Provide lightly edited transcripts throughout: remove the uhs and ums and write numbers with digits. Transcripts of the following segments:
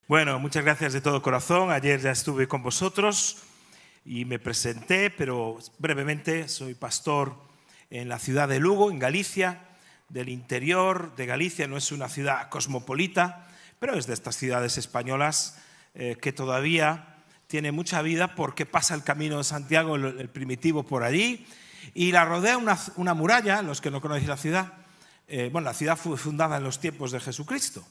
Bueno, muchas gracias de todo corazón. Ayer ya estuve con vosotros y me presenté, pero brevemente soy pastor en la ciudad de Lugo, en Galicia, del interior de Galicia. No es una ciudad cosmopolita, pero es de estas ciudades españolas que todavía tiene mucha vida porque pasa el Camino de Santiago, el primitivo, por allí, y la rodea una muralla. Los que no conocéis la ciudad, la ciudad fue fundada en los tiempos de Jesucristo.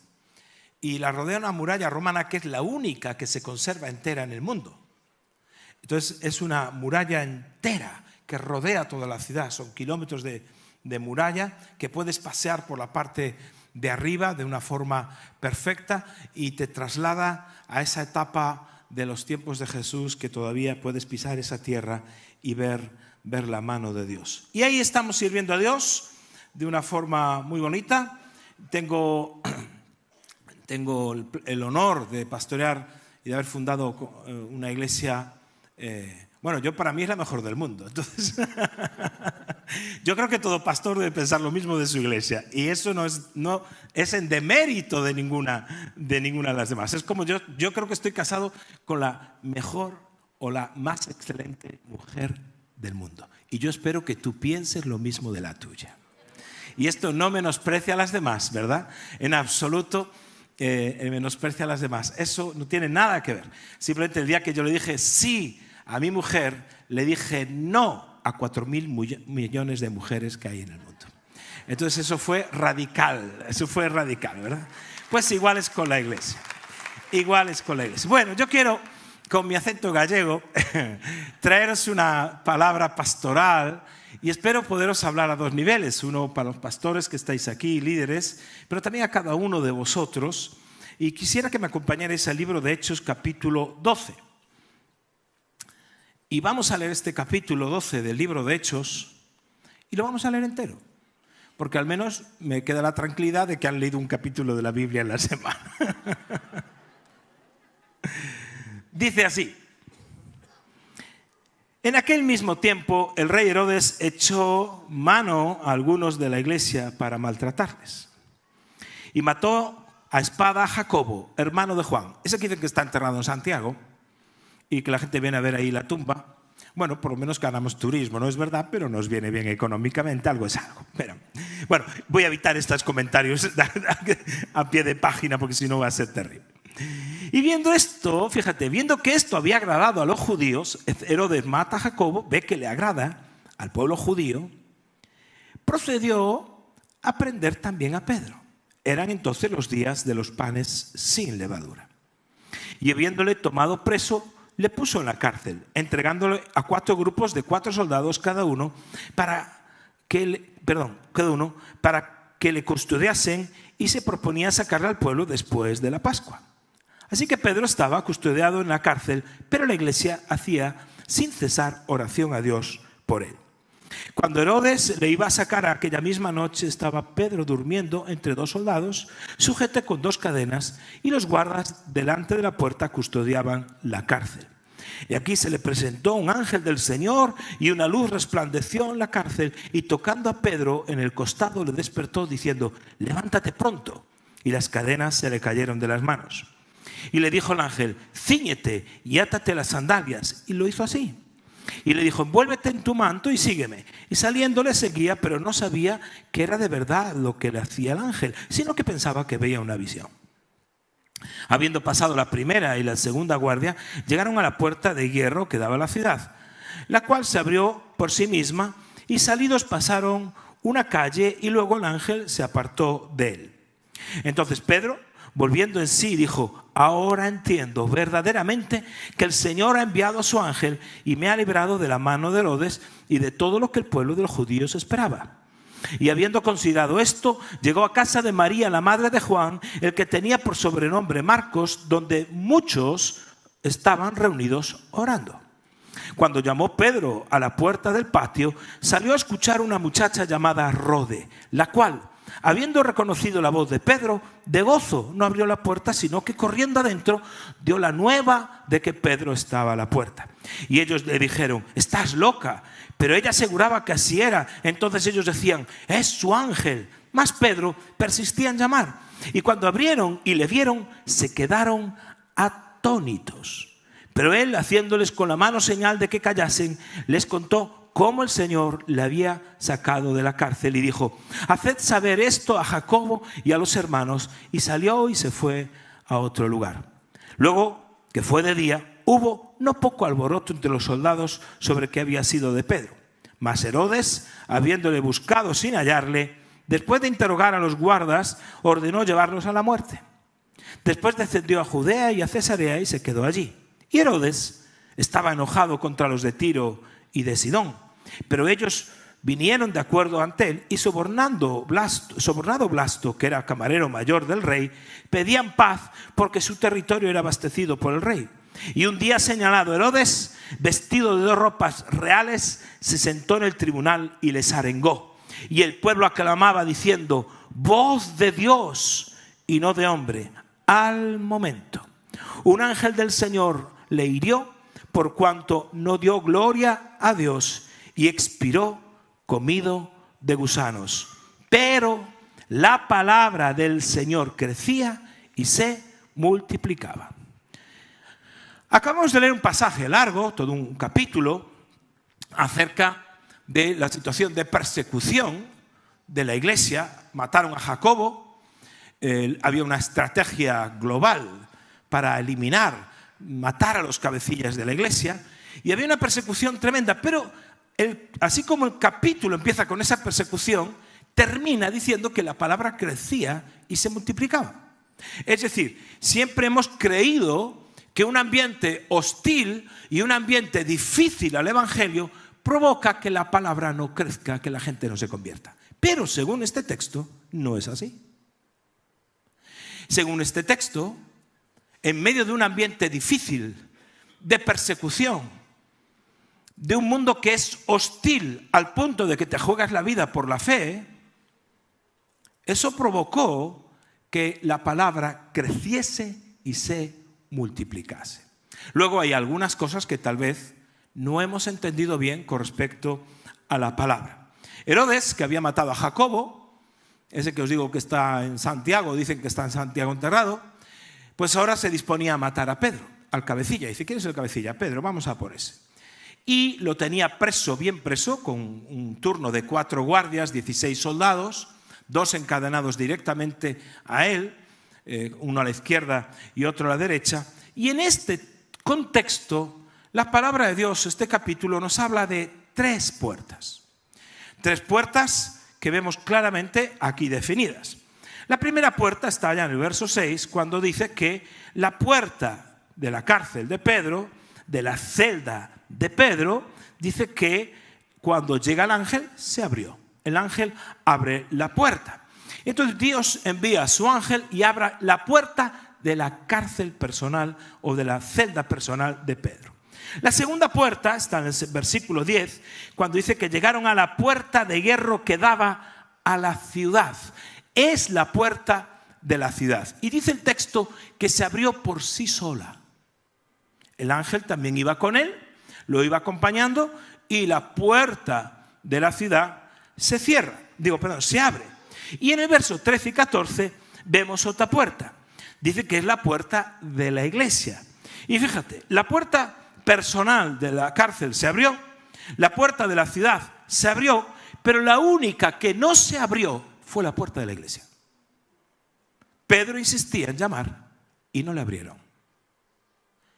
Y la rodea una muralla romana que es la única que se conserva entera en el mundo. Entonces es una muralla entera que rodea toda la ciudad. Son kilómetros de muralla que puedes pasear por la parte de arriba de una forma perfecta y te traslada a esa etapa de los tiempos de Jesús, que todavía puedes pisar esa tierra y ver la mano de Dios. Y ahí estamos sirviendo a Dios de una forma muy bonita. Tengo el honor de pastorear y de haber fundado una iglesia, para mí es la mejor del mundo. Entonces, yo creo que todo pastor debe pensar lo mismo de su iglesia, y eso no es en demérito de ninguna de las demás. Es como yo creo que estoy casado con la mejor o la más excelente mujer del mundo, y yo espero que tú pienses lo mismo de la tuya. Y esto no menosprecia a las demás, ¿verdad? En absoluto. Menosprecia a las demás. Eso no tiene nada que ver. Simplemente el día que yo le dije sí a mi mujer, le dije no a 4.000 millones de mujeres que hay en el mundo. Entonces eso fue radical, ¿verdad? Pues igual es con la iglesia. Bueno, yo quiero, con mi acento gallego, traeros una palabra pastoral. Y espero poderos hablar a dos niveles, uno para los pastores que estáis aquí, líderes, pero también a cada uno de vosotros. Y quisiera que me acompañarais al libro de Hechos, capítulo 12. Y vamos a leer este capítulo 12 del libro de Hechos, y lo vamos a leer entero, porque al menos me queda la tranquilidad de que han leído un capítulo de la Biblia en la semana. Dice así: en aquel mismo tiempo, el rey Herodes echó mano a algunos de la iglesia para maltratarles. Y mató a espada a Jacobo, hermano de Juan. Ese que dicen que está enterrado en Santiago y que la gente viene a ver ahí la tumba. Bueno, por lo menos ganamos turismo, no es verdad, pero nos viene bien económicamente, algo es algo. Pero, bueno, voy a evitar estos comentarios a pie de página porque si no va a ser terrible. Y viendo esto, fíjate, viendo que esto había agradado a los judíos, Herodes mata a Jacobo, ve que le agrada al pueblo judío, procedió a prender también a Pedro. Eran entonces los días de los panes sin levadura. Y habiéndole tomado preso, le puso en la cárcel, entregándole a 4 grupos de 4 soldados cada uno para que le custodiasen, y se proponía sacarle al pueblo después de la Pascua. Así que Pedro estaba custodiado en la cárcel, pero la iglesia hacía sin cesar oración a Dios por él. Cuando Herodes le iba a sacar aquella misma noche, estaba Pedro durmiendo entre 2 soldados, sujeto con 2 cadenas, y los guardas delante de la puerta custodiaban la cárcel. Y aquí se le presentó un ángel del Señor, y una luz resplandeció en la cárcel, y tocando a Pedro en el costado le despertó diciendo: levántate pronto. Y las cadenas se le cayeron de las manos. Y le dijo el ángel: cíñete y átate las sandalias. Y lo hizo así. Y le dijo: envuélvete en tu manto y sígueme. Y saliendo le seguía, pero no sabía que era de verdad lo que le hacía el ángel, sino que pensaba que veía una visión. Habiendo pasado la primera y la segunda guardia, llegaron a la puerta de hierro que daba a la ciudad, la cual se abrió por sí misma, y salidos pasaron una calle, y luego el ángel se apartó de él. Entonces Pedro, volviendo en sí, dijo: ahora entiendo verdaderamente que el Señor ha enviado a su ángel y me ha librado de la mano de Herodes y de todo lo que el pueblo de los judíos esperaba. Y habiendo considerado esto, llegó a casa de María, la madre de Juan, el que tenía por sobrenombre Marcos, donde muchos estaban reunidos orando. Cuando llamó Pedro a la puerta del patio, salió a escuchar una muchacha llamada Rode, la cual, habiendo reconocido la voz de Pedro, de gozo no abrió la puerta, sino que corriendo adentro dio la nueva de que Pedro estaba a la puerta. Y ellos le dijeron: estás loca. Pero ella aseguraba que así era. Entonces ellos decían: es su ángel. Mas Pedro persistía en llamar. Y cuando abrieron y le vieron, se quedaron atónitos. Pero él, haciéndoles con la mano señal de que callasen, les contó cómo el Señor le había sacado de la cárcel y dijo: haced saber esto a Jacobo y a los hermanos. Y salió y se fue a otro lugar. Luego que fue de día, hubo no poco alboroto entre los soldados sobre qué había sido de Pedro. Mas Herodes, habiéndole buscado sin hallarle, después de interrogar a los guardas, ordenó llevarlos a la muerte. Después descendió a Judea y a Cesarea y se quedó allí. Y Herodes estaba enojado contra los de Tiro y de Sidón, pero ellos vinieron de acuerdo ante él y sobornado Blasto, que era camarero mayor del rey, pedían paz porque su territorio era abastecido por el rey. Y un día señalado, Herodes, vestido de 2 ropas reales, se sentó en el tribunal y les arengó. Y el pueblo aclamaba diciendo: voz de Dios y no de hombre. Al momento, un ángel del Señor le hirió por cuanto no dio gloria a Dios y expiró comido de gusanos. Pero la palabra del Señor crecía y se multiplicaba. Acabamos de leer un pasaje largo, todo un capítulo, acerca de la situación de persecución de la iglesia. Mataron a Jacobo, había una estrategia global para matar a los cabecillas de la iglesia, y había una persecución tremenda, pero así como el capítulo empieza con esa persecución, termina diciendo que la palabra crecía y se multiplicaba. Es decir, siempre hemos creído que un ambiente hostil y un ambiente difícil al evangelio provoca que la palabra no crezca, que la gente no se convierta. Pero según este texto, no es así. Según este texto, en medio de un ambiente difícil, de persecución, de un mundo que es hostil al punto de que te juegas la vida por la fe, eso provocó que la palabra creciese y se multiplicase. Luego hay algunas cosas que tal vez no hemos entendido bien con respecto a la palabra. Herodes, que había matado a Jacobo, ese que os digo que está en Santiago, dicen que está en Santiago enterrado, pues ahora se disponía a matar a Pedro, al cabecilla. Dice: ¿quién es el cabecilla? Pedro, vamos a por ese. Y lo tenía preso, bien preso, con un turno de 4 guardias, 16 soldados, 2 encadenados directamente a él, uno a la izquierda y otro a la derecha. Y en este contexto, la palabra de Dios, este capítulo, nos habla de 3 puertas. 3 puertas que vemos claramente aquí definidas. La primera puerta está allá en el verso 6, cuando dice que la puerta de la cárcel de Pedro, de la celda de Pedro, dice que cuando llega el ángel, se abrió. El ángel abre la puerta. Entonces Dios envía a su ángel y abre la puerta de la cárcel personal o de la celda personal de Pedro. La segunda puerta está en el versículo 10, cuando dice que llegaron a la puerta de hierro que daba a la ciudad. Es la puerta de la ciudad. Y dice el texto que se abrió por sí sola. El ángel también iba con él, lo iba acompañando, y la puerta de la ciudad se abre. Y en el verso 13 y 14 vemos otra puerta. Dice que es la puerta de la iglesia. Y fíjate, la puerta personal de la cárcel se abrió, la puerta de la ciudad se abrió, pero la única que no se abrió fue la puerta de la iglesia. Pedro insistía en llamar y no le abrieron.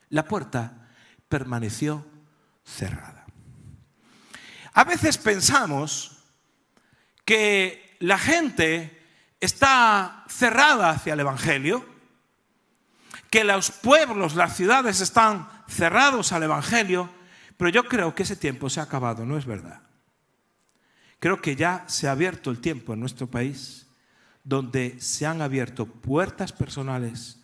La puerta permaneció cerrada. A veces pensamos que la gente está cerrada hacia el evangelio, que los pueblos, las ciudades están cerrados al evangelio, pero yo creo que ese tiempo se ha acabado, no es verdad. Creo que ya se ha abierto el tiempo en nuestro país donde se han abierto puertas personales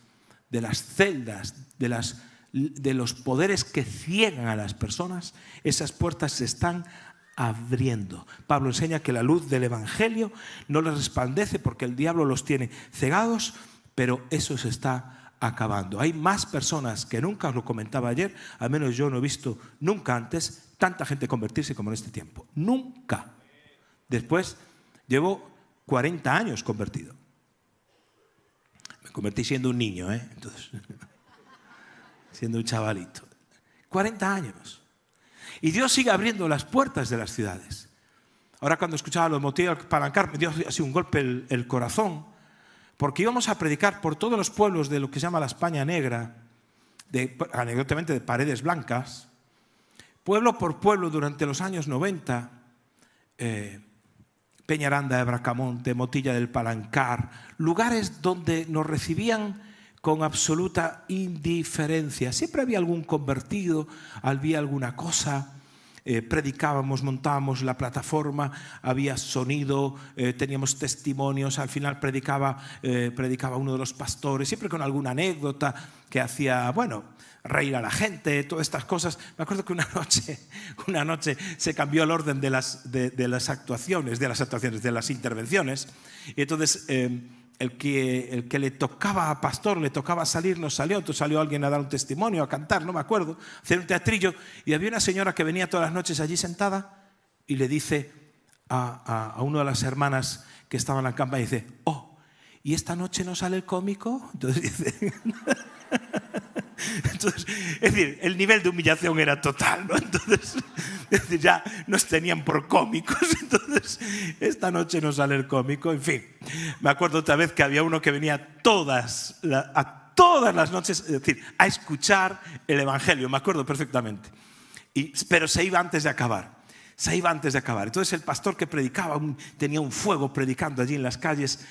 de las celdas, de los poderes que ciegan a las personas. Esas puertas se están abriendo. Pablo enseña que la luz del evangelio no les resplandece porque el diablo los tiene cegados, pero eso se está acabando. Hay más personas que nunca, os lo comentaba ayer, al menos yo no he visto nunca antes tanta gente convertirse como en este tiempo. Nunca. Después llevo 40 años convertido. Me convertí siendo un niño, entonces, siendo un chavalito. 40 años. Y Dios sigue abriendo las puertas de las ciudades. Ahora cuando escuchaba los motivos para Palancar, me dio así un golpe el corazón, porque íbamos a predicar por todos los pueblos de lo que se llama la España Negra, anecdóticamente de Paredes Blancas, pueblo por pueblo durante los años 90, Peñaranda de Bracamonte, Motilla del Palancar, lugares donde nos recibían con absoluta indiferencia. Siempre había algún convertido, había alguna cosa, predicábamos, montábamos la plataforma, había sonido, teníamos testimonios, al final predicaba uno de los pastores, siempre con alguna anécdota que hacía, reír a la gente, todas estas cosas. Me acuerdo que una noche se cambió el orden de las intervenciones, y entonces el que le tocaba a pastor, le tocaba salir, no salió, entonces salió alguien a dar un testimonio, a cantar, no me acuerdo, a hacer un teatrillo, y había una señora que venía todas las noches allí sentada y le dice a una de las hermanas que estaba en la campa, dice, ¿y esta noche no sale el cómico? Entonces dice... Entonces, es decir, el nivel de humillación era total, ¿no? Entonces, es decir, ya nos tenían por cómicos. Entonces, esta noche no sale el cómico. En fin, me acuerdo otra vez que había uno que venía a todas las noches, es decir, a escuchar el Evangelio. Me acuerdo perfectamente. Pero se iba antes de acabar. Entonces el pastor que predicaba tenía un fuego predicando allí en las calles,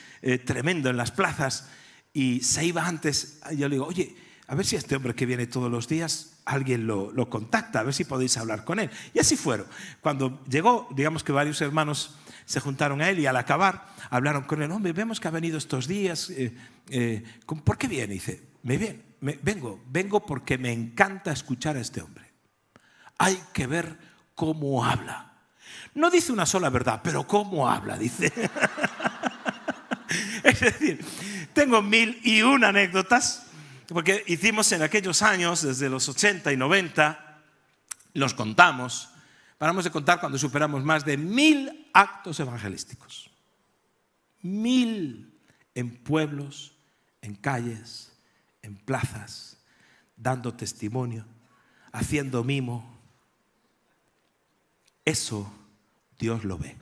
tremendo en las plazas, y se iba antes. Yo le digo, oye, a ver si este hombre que viene todos los días, alguien lo contacta, a ver si podéis hablar con él. Y así fueron. Cuando llegó, digamos que varios hermanos se juntaron a él y al acabar hablaron con él. Hombre, vemos que ha venido estos días. ¿Por qué viene? Y dice, vengo porque me encanta escuchar a este hombre. Hay que ver cómo habla. No dice una sola verdad, pero cómo habla, dice. Es decir, tengo 1001 anécdotas. Porque hicimos en aquellos años, desde los 80 y 90, los contamos, paramos de contar cuando superamos más de 1000 actos evangelísticos. 1000 en pueblos, en calles, en plazas, dando testimonio, haciendo mimo. Eso Dios lo ve.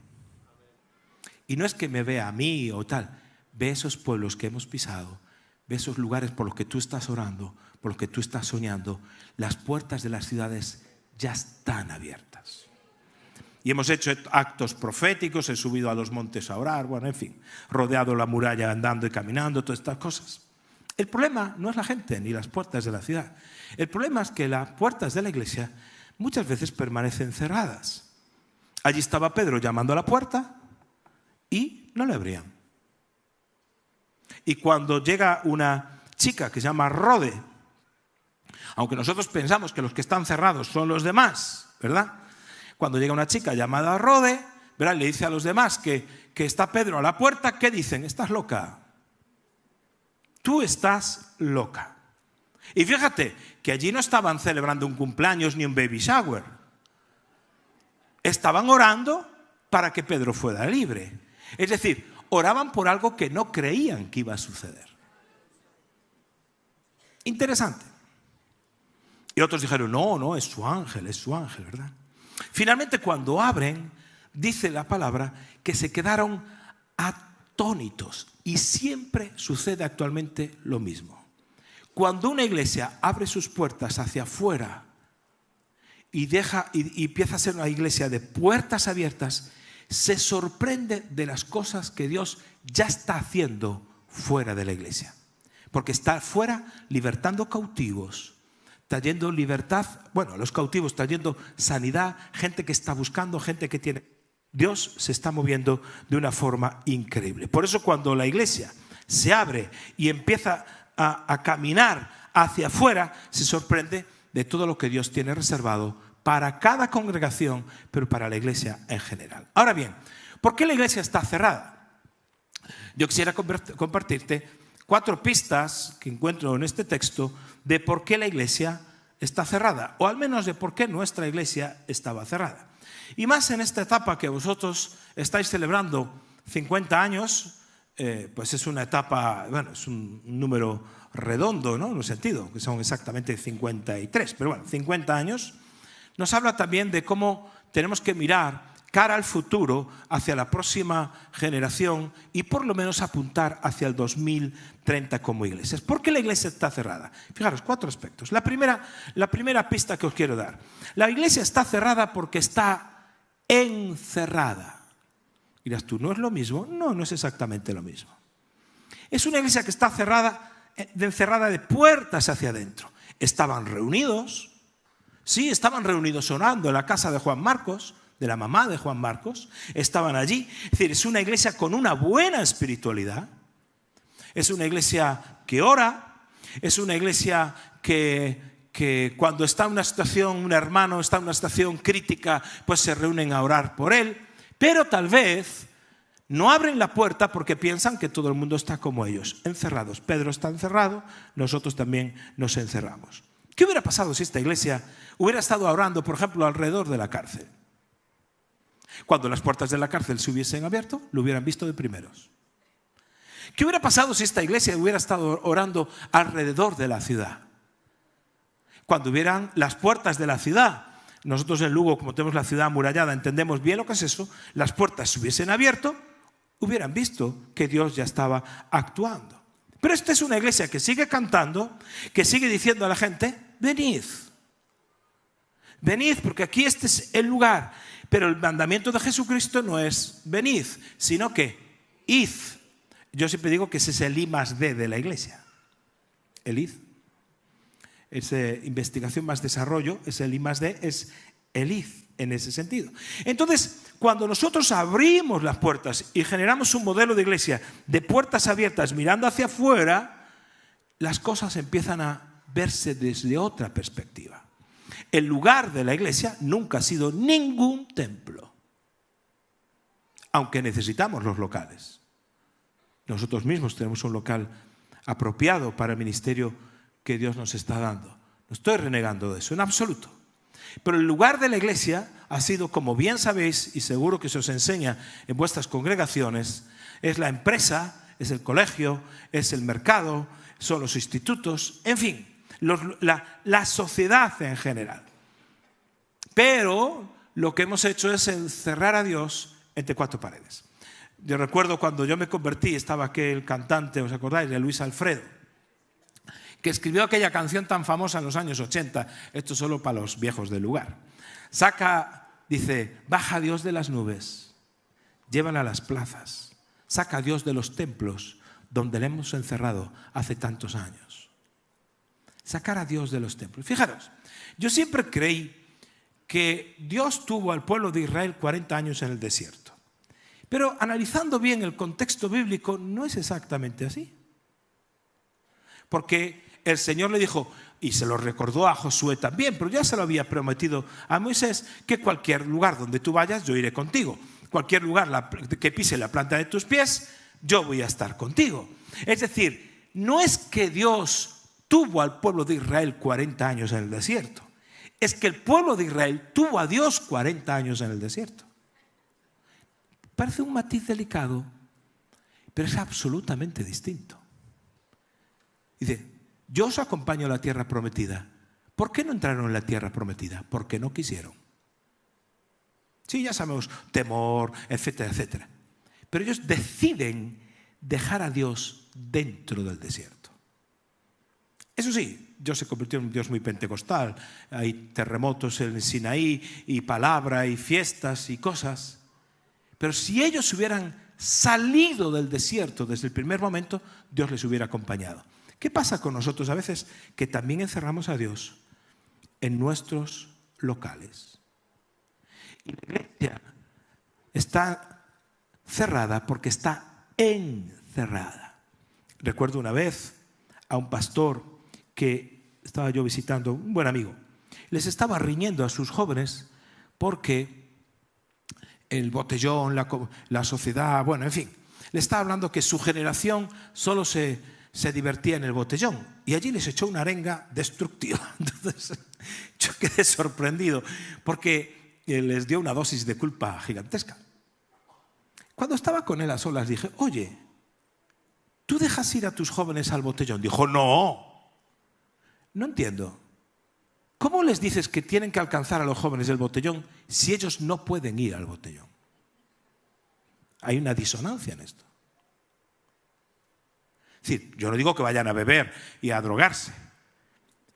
Y no es que me vea a mí o tal, ve esos pueblos que hemos pisado, ve esos lugares por los que tú estás orando, por los que tú estás soñando. Las puertas de las ciudades ya están abiertas. Y hemos hecho actos proféticos, he subido a los montes a orar, en fin, rodeado la muralla andando y caminando, todas estas cosas. El problema no es la gente ni las puertas de la ciudad. El problema es que las puertas de la iglesia muchas veces permanecen cerradas. Allí estaba Pedro llamando a la puerta y no le abrían. Y cuando llega una chica que se llama Rode, aunque nosotros pensamos que los que están cerrados son los demás, ¿verdad? Cuando llega una chica llamada Rode, ¿verdad? Le dice a los demás que está Pedro a la puerta, ¿qué dicen? Estás loca. Tú estás loca. Y fíjate que allí no estaban celebrando un cumpleaños ni un baby shower. Estaban orando para que Pedro fuera libre. Es decir, oraban por algo que no creían que iba a suceder. Interesante. Y otros dijeron, no, es su ángel, ¿verdad? Finalmente, cuando abren, dice la palabra que se quedaron atónitos. Y siempre sucede actualmente lo mismo. Cuando una iglesia abre sus puertas hacia afuera y empieza a ser una iglesia de puertas abiertas, se sorprende de las cosas que Dios ya está haciendo fuera de la iglesia. Porque está fuera libertando cautivos, trayendo libertad, los cautivos trayendo sanidad, gente que está buscando, gente que tiene... Dios se está moviendo de una forma increíble. Por eso cuando la iglesia se abre y empieza a caminar hacia afuera, se sorprende de todo lo que Dios tiene reservado para cada congregación, pero para la iglesia en general. Ahora bien, ¿por qué la iglesia está cerrada? Yo quisiera compartirte 4 pistas que encuentro en este texto de por qué la iglesia está cerrada, o al menos de por qué nuestra iglesia estaba cerrada. Y más en esta etapa que vosotros estáis celebrando 50 años, pues es una etapa, bueno, es un número redondo, ¿no? En un sentido, que son exactamente 53, pero bueno, 50 años, nos habla también de cómo tenemos que mirar cara al futuro, hacia la próxima generación y por lo menos apuntar hacia el 2030 como iglesias. ¿Por qué la iglesia está cerrada? Fijaros, 4 aspectos. La primera pista que os quiero dar. La iglesia está cerrada porque está encerrada. Dirás tú, ¿no es lo mismo? No, no es exactamente lo mismo. Es una iglesia que está encerrada de puertas hacia adentro. Estaban reunidos, sí, estaban reunidos orando en la casa de Juan Marcos, de la mamá de Juan Marcos, estaban allí. Es decir, es una iglesia con una buena espiritualidad, es una iglesia que ora, es una iglesia que cuando está en una situación, un hermano está en una situación crítica, pues se reúnen a orar por él, pero tal vez no abren la puerta porque piensan que todo el mundo está como ellos, encerrados. Pedro está encerrado, nosotros también nos encerramos. ¿Qué hubiera pasado si esta iglesia hubiera estado orando, por ejemplo, alrededor de la cárcel? Cuando las puertas de la cárcel se hubiesen abierto, lo hubieran visto de primeros. ¿Qué hubiera pasado si esta iglesia hubiera estado orando alrededor de la ciudad? Cuando hubieran las puertas de la ciudad, nosotros en Lugo, como tenemos la ciudad amurallada, entendemos bien lo que es eso, las puertas se hubiesen abierto, hubieran visto que Dios ya estaba actuando. Pero esta es una iglesia que sigue cantando, que sigue diciendo a la gente, venid. Venid, porque aquí este es el lugar. Pero el mandamiento de Jesucristo no es venid, sino que id. Yo siempre digo que ese es el I+D de la iglesia. El id. Es investigación más desarrollo, es el I+D, es el id en ese sentido. Entonces, cuando nosotros abrimos las puertas y generamos un modelo de iglesia de puertas abiertas mirando hacia afuera, las cosas empiezan a verse desde otra perspectiva. El lugar de la iglesia nunca ha sido ningún templo, aunque necesitamos los locales. Nosotros mismos tenemos un local apropiado para el ministerio que Dios nos está dando. No estoy renegando de eso, en absoluto. Pero el lugar de la iglesia ha sido, como bien sabéis, y seguro que se os enseña en vuestras congregaciones, es la empresa, es el colegio, es el mercado, son los institutos, en fin. La sociedad en general. Pero lo que hemos hecho es encerrar a Dios entre 4 paredes. Yo recuerdo cuando yo me convertí, estaba aquel cantante, ¿os acordáis? De Luis Alfredo, que escribió aquella canción tan famosa en los años 80, esto solo para los viejos del lugar. Dice, baja a Dios de las nubes, llévala a las plazas, saca a Dios de los templos donde le hemos encerrado hace tantos años. Sacar a Dios de los templos. Fijaros, yo siempre creí que Dios tuvo al pueblo de Israel 40 años en el desierto. Pero analizando bien el contexto bíblico, no es exactamente así. Porque el Señor le dijo, y se lo recordó a Josué también, pero ya se lo había prometido a Moisés, que cualquier lugar donde tú vayas, yo iré contigo. Cualquier lugar que pise la planta de tus pies, yo voy a estar contigo. Es decir, no es que Dios tuvo al pueblo de Israel 40 años en el desierto. Es que el pueblo de Israel tuvo a Dios 40 años en el desierto. Parece un matiz delicado, pero es absolutamente distinto. Dice, yo os acompaño a la tierra prometida. ¿Por qué no entraron en la tierra prometida? Porque no quisieron. Sí, ya sabemos, temor, etcétera, etcétera. Pero ellos deciden dejar a Dios dentro del desierto. Eso sí, Dios se convirtió en un Dios muy pentecostal. Hay terremotos en Sinaí y palabra y fiestas y cosas. Pero si ellos hubieran salido del desierto desde el primer momento, Dios les hubiera acompañado. ¿Qué pasa con nosotros a veces? Que también encerramos a Dios en nuestros locales. Y la iglesia está cerrada porque está encerrada. Recuerdo una vez a un pastor que estaba yo visitando, un buen amigo, les estaba riñendo a sus jóvenes porque el botellón, la sociedad, bueno, en fin, le estaba hablando que su generación solo se divertía en el botellón y allí les echó una arenga destructiva. Entonces yo quedé sorprendido porque les dio una dosis de culpa gigantesca. Cuando estaba con él a solas dije, oye, ¿tú dejas ir a tus jóvenes al botellón? Dijo, no entiendo. ¿Cómo les dices que tienen que alcanzar a los jóvenes el botellón si ellos no pueden ir al botellón? Hay una disonancia en esto. Es decir, yo no digo que vayan a beber y a drogarse,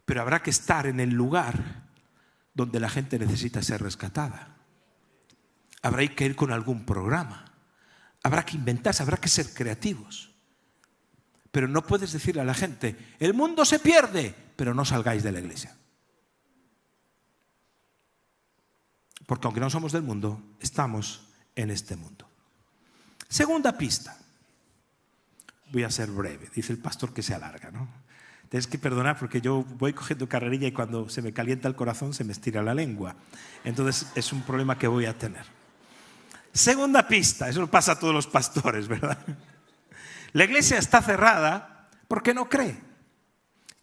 pero habrá que estar en el lugar donde la gente necesita ser rescatada. Habrá que ir con algún programa. Habrá que inventarse, habrá que ser creativos. Pero no puedes decirle a la gente, el mundo se pierde, pero no salgáis de la iglesia. Porque aunque no somos del mundo, estamos en este mundo. Segunda pista. Voy a ser breve, dice el pastor que se alarga, ¿no? Tienes que perdonar porque yo voy cogiendo carrerilla y cuando se me calienta el corazón se me estira la lengua. Entonces es un problema que voy a tener. Segunda pista, eso pasa a todos los pastores, ¿verdad? La iglesia está cerrada porque no cree.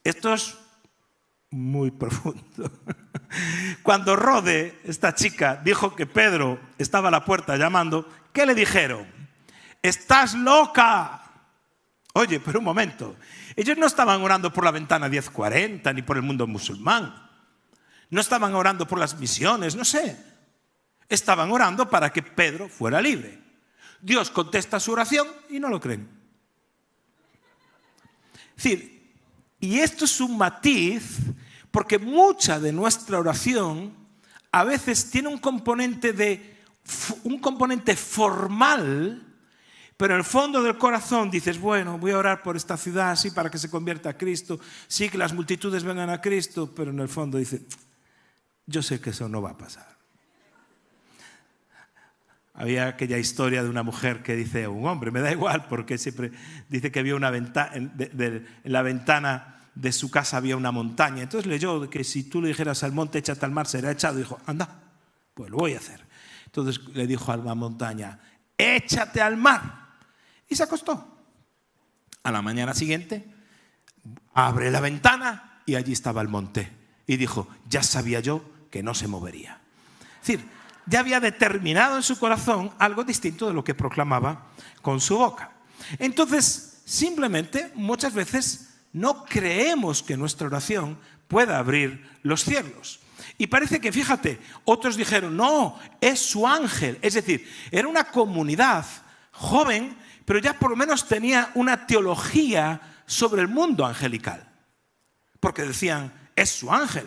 Esto es muy profundo. Cuando Rode, esta chica, dijo que Pedro estaba a la puerta llamando, ¿qué le dijeron? ¡Estás loca! Oye, pero un momento. Ellos no estaban orando por la ventana 1040 ni por el mundo musulmán. No estaban orando por las misiones, no sé. Estaban orando para que Pedro fuera libre. Dios contesta su oración y no lo creen. Es decir, y esto es un matiz porque mucha de nuestra oración a veces tiene un componente formal, pero en el fondo del corazón dices, bueno, voy a orar por esta ciudad, sí, para que se convierta a Cristo, sí, que las multitudes vengan a Cristo, pero en el fondo dices, yo sé que eso no va a pasar. Había aquella historia de una mujer que dice, un hombre, me da igual, porque siempre dice que había una ventana, en la ventana de su casa había una montaña. Entonces leyó que si tú le dijeras al monte, échate al mar, será echado. Y dijo, anda, pues lo voy a hacer. Entonces le dijo a la montaña, échate al mar. Y se acostó. A la mañana siguiente, abre la ventana y allí estaba el monte. Y dijo, ya sabía yo que no se movería. Es decir, ya había determinado en su corazón algo distinto de lo que proclamaba con su boca. Entonces, simplemente, muchas veces no creemos que nuestra oración pueda abrir los cielos. Y parece que, fíjate, otros dijeron, no, es su ángel. Es decir, era una comunidad joven, pero ya por lo menos tenía una teología sobre el mundo angelical. Porque decían, es su ángel.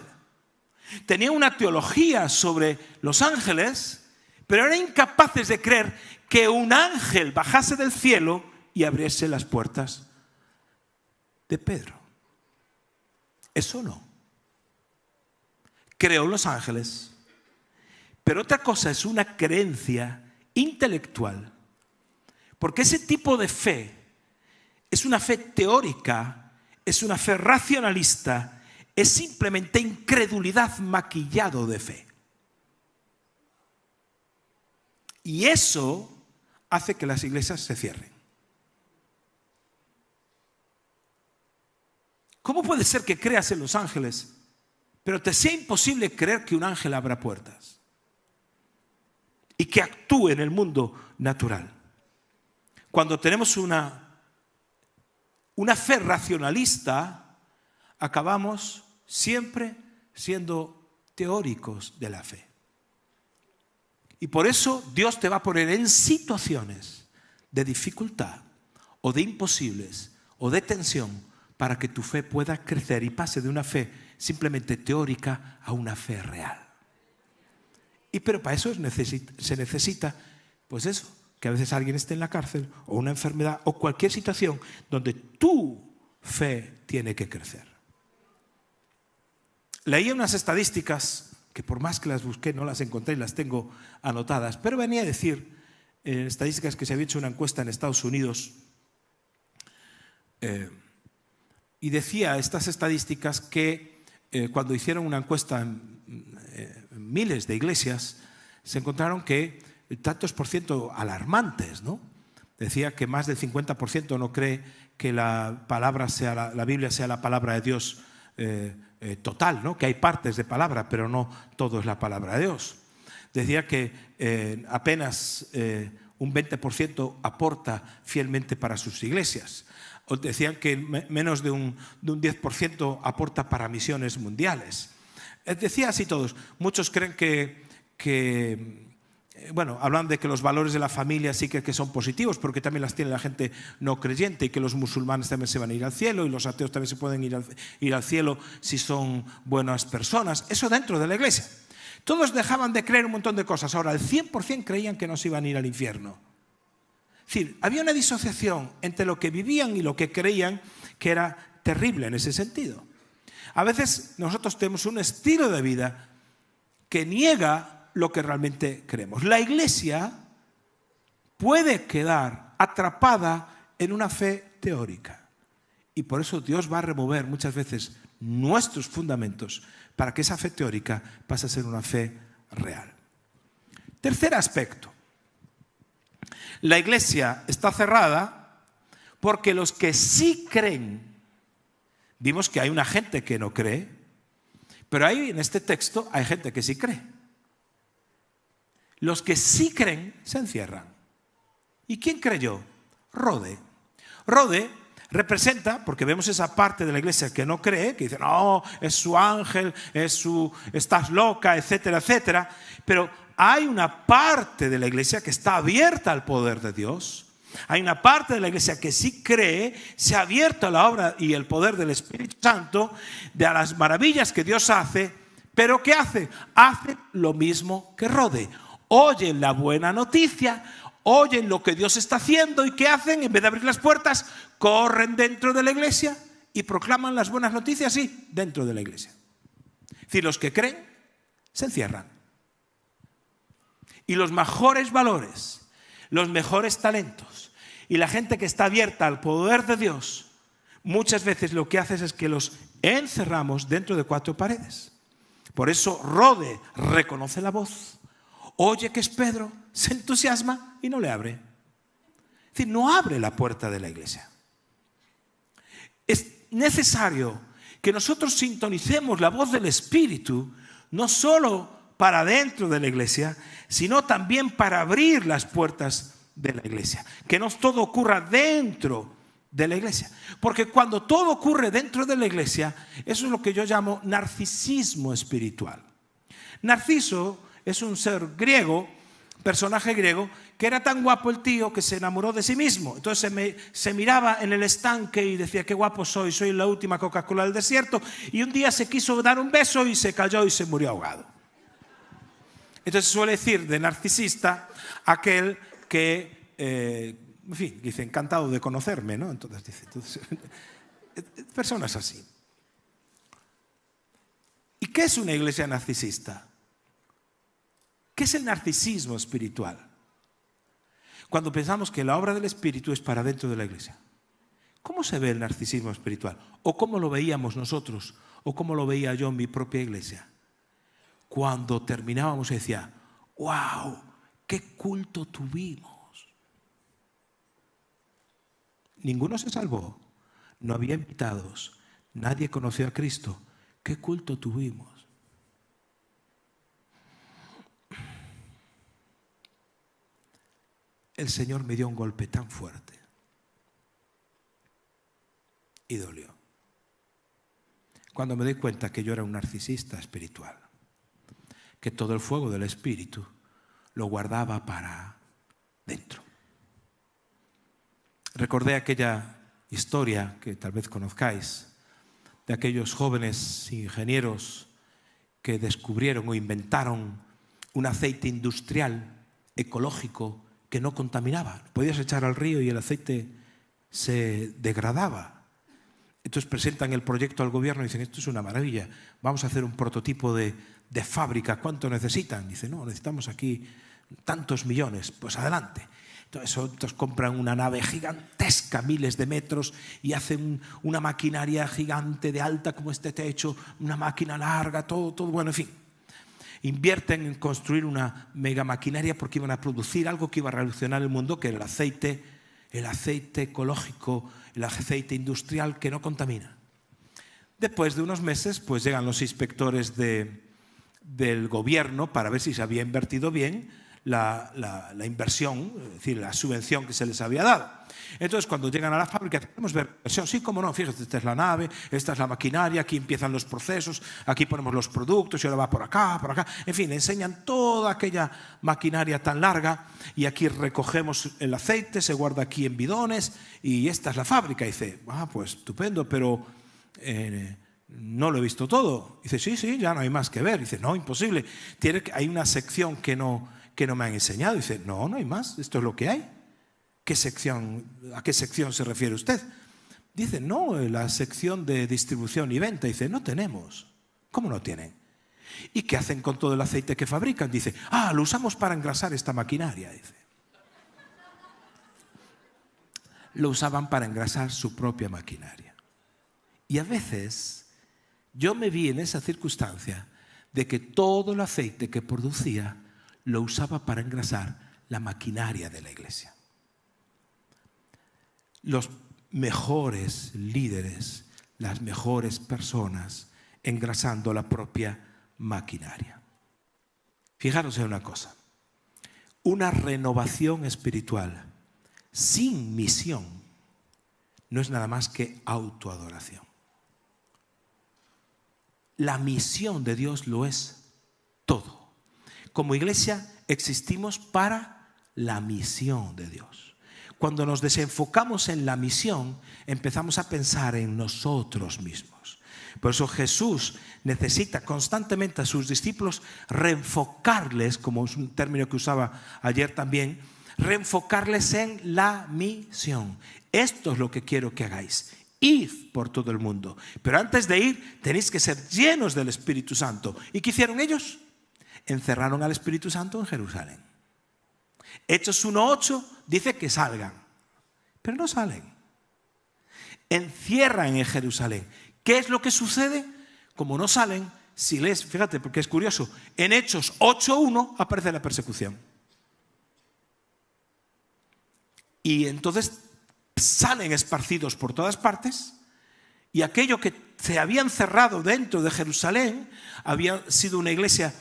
Tenía una teología sobre los ángeles, pero eran incapaces de creer que un ángel bajase del cielo y abriese las puertas de Pedro. Eso no. Creó los ángeles, pero otra cosa es una creencia intelectual, porque ese tipo de fe es una fe teórica, es una fe racionalista, es simplemente incredulidad maquillado de fe. Y eso hace que las iglesias se cierren. ¿Cómo puede ser que creas en los ángeles, pero te sea imposible creer que un ángel abra puertas y que actúe en el mundo natural? Cuando tenemos una fe racionalista, acabamos siempre siendo teóricos de la fe. Y por eso Dios te va a poner en situaciones de dificultad o de imposibles o de tensión para que tu fe pueda crecer y pase de una fe simplemente teórica a una fe real. Pero para eso se necesita, pues eso, que a veces alguien esté en la cárcel o una enfermedad o cualquier situación donde tu fe tiene que crecer. Leí unas estadísticas que por más que las busqué no las encontré y las tengo anotadas, pero venía a decir estadísticas que se había hecho una encuesta en Estados Unidos y decía estas estadísticas que cuando hicieron una encuesta en miles de iglesias se encontraron que tantos por ciento alarmantes, ¿no? Decía que más del 50% no cree que la Biblia sea la palabra de Dios total, ¿no? Que hay partes de palabra, pero no todo es la palabra de Dios. Decía que apenas un 20% aporta fielmente para sus iglesias. O decían que menos de un 10% aporta para misiones mundiales. Decía así todos. Muchos creen bueno, hablan de que los valores de la familia sí que son positivos, porque también las tiene la gente no creyente, y que los musulmanes también se van a ir al cielo, y los ateos también se pueden ir al cielo si son buenas personas. Eso dentro de la iglesia. Todos dejaban de creer un montón de cosas. Ahora, el 100% creían que no se iban a ir al infierno. Es decir, había una disociación entre lo que vivían y lo que creían, que era terrible en ese sentido. A veces nosotros tenemos un estilo de vida que niega lo que realmente creemos. La iglesia puede quedar atrapada en una fe teórica, y por eso Dios va a remover muchas veces nuestros fundamentos para que esa fe teórica pase a ser una fe real. Tercer aspecto. La iglesia está cerrada porque los que sí creen, vimos que hay una gente que no cree, pero ahí en este texto hay gente que sí cree. Los que sí creen se encierran. ¿Y quién creyó? Rode. Rode representa, porque vemos esa parte de la iglesia que no cree, que dice, no, es su ángel, estás loca, etcétera, etcétera. Pero hay una parte de la iglesia que está abierta al poder de Dios. Hay una parte de la iglesia que sí cree, se ha abierto a la obra y el poder del Espíritu Santo, a las maravillas que Dios hace. ¿Pero qué hace? Hace lo mismo que Rode. Oyen la buena noticia, oyen lo que Dios está haciendo, y ¿qué hacen? En vez de abrir las puertas, corren dentro de la iglesia y proclaman las buenas noticias, sí, dentro de la iglesia. Es decir, los que creen se encierran. Y los mejores valores, los mejores talentos y la gente que está abierta al poder de Dios, muchas veces lo que hace es que los encerramos dentro de 4 paredes. Por eso Rode reconoce la voz, oye que es Pedro, se entusiasma y no le abre. Es decir, no abre la puerta de la iglesia. Es necesario que nosotros sintonicemos la voz del Espíritu, no solo para dentro de la iglesia, sino también para abrir las puertas de la iglesia. Que no todo ocurra dentro de la iglesia. Porque cuando todo ocurre dentro de la iglesia, eso es lo que yo llamo narcisismo espiritual. Narciso es un ser griego, personaje griego, que era tan guapo el tío que se enamoró de sí mismo. Entonces se miraba en el estanque y decía, qué guapo soy la última Coca-Cola del desierto. Y un día se quiso dar un beso y se cayó y se murió ahogado. Entonces suele decir de narcisista aquel que, en fin, dice, encantado de conocerme, ¿no? Entonces dice, personas así. ¿Y qué es una iglesia narcisista? ¿Qué es el narcisismo espiritual? Cuando pensamos que la obra del Espíritu es para dentro de la iglesia. ¿Cómo se ve el narcisismo espiritual? ¿O cómo lo veíamos nosotros? ¿O cómo lo veía yo en mi propia iglesia? Cuando terminábamos decía, ¡wow! ¡Qué culto tuvimos! Ninguno se salvó. No había invitados. Nadie conoció a Cristo. ¡Qué culto tuvimos! El Señor me dio un golpe tan fuerte y dolió. Cuando me di cuenta que yo era un narcisista espiritual, que todo el fuego del Espíritu lo guardaba para dentro. Recordé aquella historia que tal vez conozcáis, de aquellos jóvenes ingenieros que descubrieron o inventaron un aceite industrial ecológico que no contaminaba. Podías echar al río y el aceite se degradaba. Entonces presentan el proyecto al gobierno y dicen, esto es una maravilla, vamos a hacer un prototipo de fábrica. ¿Cuánto necesitan? Dice, no, necesitamos aquí tantos millones. Pues adelante. Entonces otros compran una nave gigantesca, miles de metros, y hacen una maquinaria gigante de alta como este techo, una máquina larga, todo, bueno, en fin. Invierten en construir una mega maquinaria porque iban a producir algo que iba a revolucionar el mundo, que era el aceite ecológico, el aceite industrial que no contamina. Después de unos meses, pues llegan los inspectores del gobierno para ver si se había invertido bien. la inversión, es decir, la subvención que se les había dado. Entonces, cuando llegan a la fábrica, podemos ver la inversión. Sí, cómo no, fíjate, esta es la nave, esta es la maquinaria, aquí empiezan los procesos, aquí ponemos los productos y ahora va por acá, por acá. En fin, enseñan toda aquella maquinaria tan larga y aquí recogemos el aceite, se guarda aquí en bidones y esta es la fábrica. Y dice, pues estupendo, pero no lo he visto todo. Dice, sí, ya no hay más que ver. Dice, no, imposible. Hay una sección que no me han enseñado. Dice, no hay más, esto es lo que hay. ¿A qué sección se refiere usted? Dice, no, la sección de distribución y venta. Dice, no tenemos. ¿Cómo no tienen? ¿Y qué hacen con todo el aceite que fabrican? Dice, lo usamos para engrasar esta maquinaria. Dice, lo usaban para engrasar su propia maquinaria. Y a veces yo me vi en esa circunstancia de que todo el aceite que producía lo usaba para engrasar la maquinaria de la iglesia. Los mejores líderes, las mejores personas engrasando la propia maquinaria. Fijaros en una cosa, una renovación espiritual sin misión no es nada más que autoadoración. La misión de Dios lo es todo. Como iglesia existimos para la misión de Dios. Cuando nos desenfocamos en la misión, empezamos a pensar en nosotros mismos. Por eso Jesús necesita constantemente a sus discípulos reenfocarles, como es un término que usaba ayer también, reenfocarles en la misión. Esto es lo que quiero que hagáis. Id por todo el mundo. Pero antes de ir, tenéis que ser llenos del Espíritu Santo. ¿Y qué hicieron ellos? Encerraron al Espíritu Santo en Jerusalén. Hechos 1:8 dice que salgan, pero no salen. Encierran en Jerusalén. ¿Qué es lo que sucede? Como no salen, si lees, fíjate, porque es curioso, en Hechos 8:1 aparece la persecución. Y entonces salen esparcidos por todas partes y aquello que se habían cerrado dentro de Jerusalén había sido una iglesia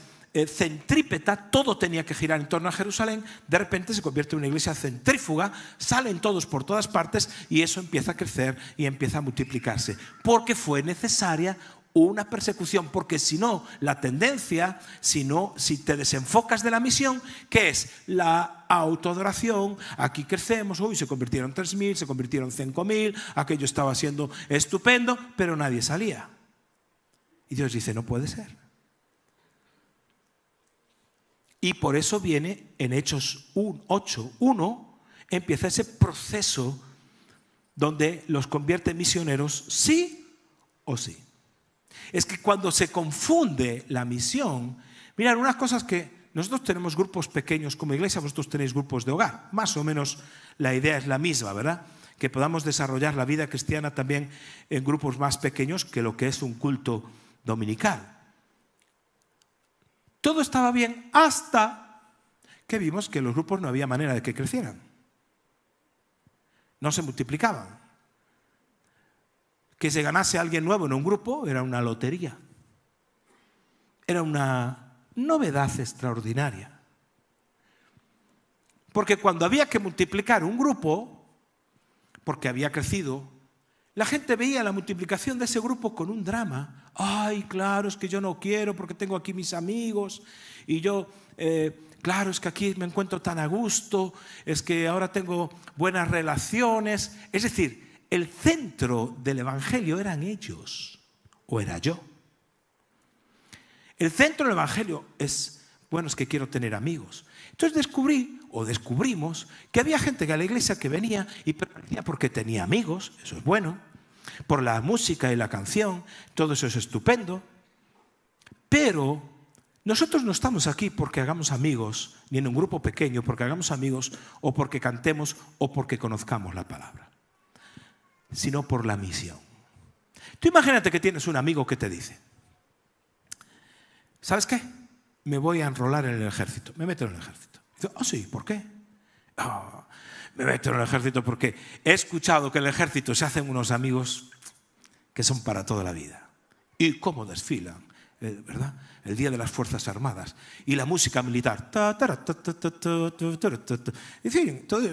centrípeta, todo tenía que girar en torno a Jerusalén, de repente se convierte en una iglesia centrífuga, salen todos por todas partes y eso empieza a crecer y empieza a multiplicarse, porque fue necesaria una persecución, porque si no, la tendencia, si te desenfocas de la misión, ¿qué es? La autoadoración. Aquí crecemos, se convirtieron 3.000, se convirtieron 5.000, aquello estaba siendo estupendo, pero nadie salía. Y Dios dice, no puede ser. Y por eso viene en Hechos 8:1, empieza ese proceso donde los convierte en misioneros sí o sí. Es que cuando se confunde la misión, mirad, unas cosas que nosotros tenemos grupos pequeños como iglesia, vosotros tenéis grupos de hogar, más o menos la idea es la misma, ¿verdad? Que podamos desarrollar la vida cristiana también en grupos más pequeños que lo que es un culto dominical. Todo estaba bien hasta que vimos que los grupos no había manera de que crecieran. No se multiplicaban. Que se ganase alguien nuevo en un grupo era una lotería. Era una novedad extraordinaria. Porque cuando había que multiplicar un grupo, porque había crecido, la gente veía la multiplicación de ese grupo con un drama. Ay, claro, es que yo no quiero porque tengo aquí mis amigos y yo, claro, es que aquí me encuentro tan a gusto, es que ahora tengo buenas relaciones. Es decir, el centro del evangelio eran ellos o era yo. El centro del evangelio es, bueno, es que quiero tener amigos. Entonces descubrimos que había gente que a la iglesia que venía y permanecía porque tenía amigos, eso es bueno, por la música y la canción, todo eso es estupendo, pero nosotros no estamos aquí porque hagamos amigos, ni en un grupo pequeño, porque hagamos amigos o porque cantemos o porque conozcamos la palabra, sino por la misión. Tú imagínate que tienes un amigo que te dice, ¿sabes qué? Me voy a enrolar en el ejército, me meto en el ejército. Dice, sí, ¿por qué? Me meto en el ejército porque he escuchado que en el ejército se hacen unos amigos que son para toda la vida. ¿Y cómo desfilan? ¿verdad? El Día de las Fuerzas Armadas. Y la música militar. En fin, todo.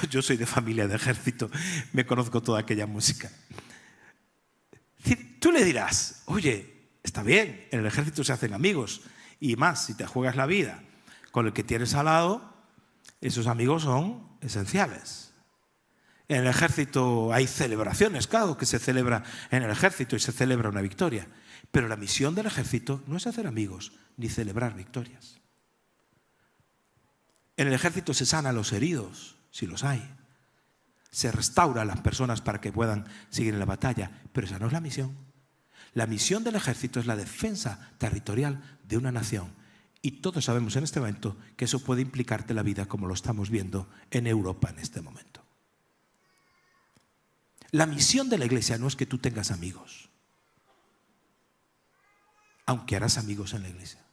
Yo soy de familia de ejército, me conozco toda aquella música. Tú le dirás, oye, está bien, en el ejército se hacen amigos, y más, si te juegas la vida con el que tienes al lado, esos amigos son esenciales. En el ejército hay celebraciones, claro que se celebra en el ejército y se celebra una victoria, pero la misión del ejército no es hacer amigos ni celebrar victorias. En el ejército se sana a los heridos, si los hay. Se restaura a las personas para que puedan seguir en la batalla, pero esa no es la misión. La misión del ejército es la defensa territorial de una nación. Y todos sabemos en este momento que eso puede implicarte la vida como lo estamos viendo en Europa en este momento. La misión de la iglesia no es que tú tengas amigos, aunque harás amigos en la iglesia.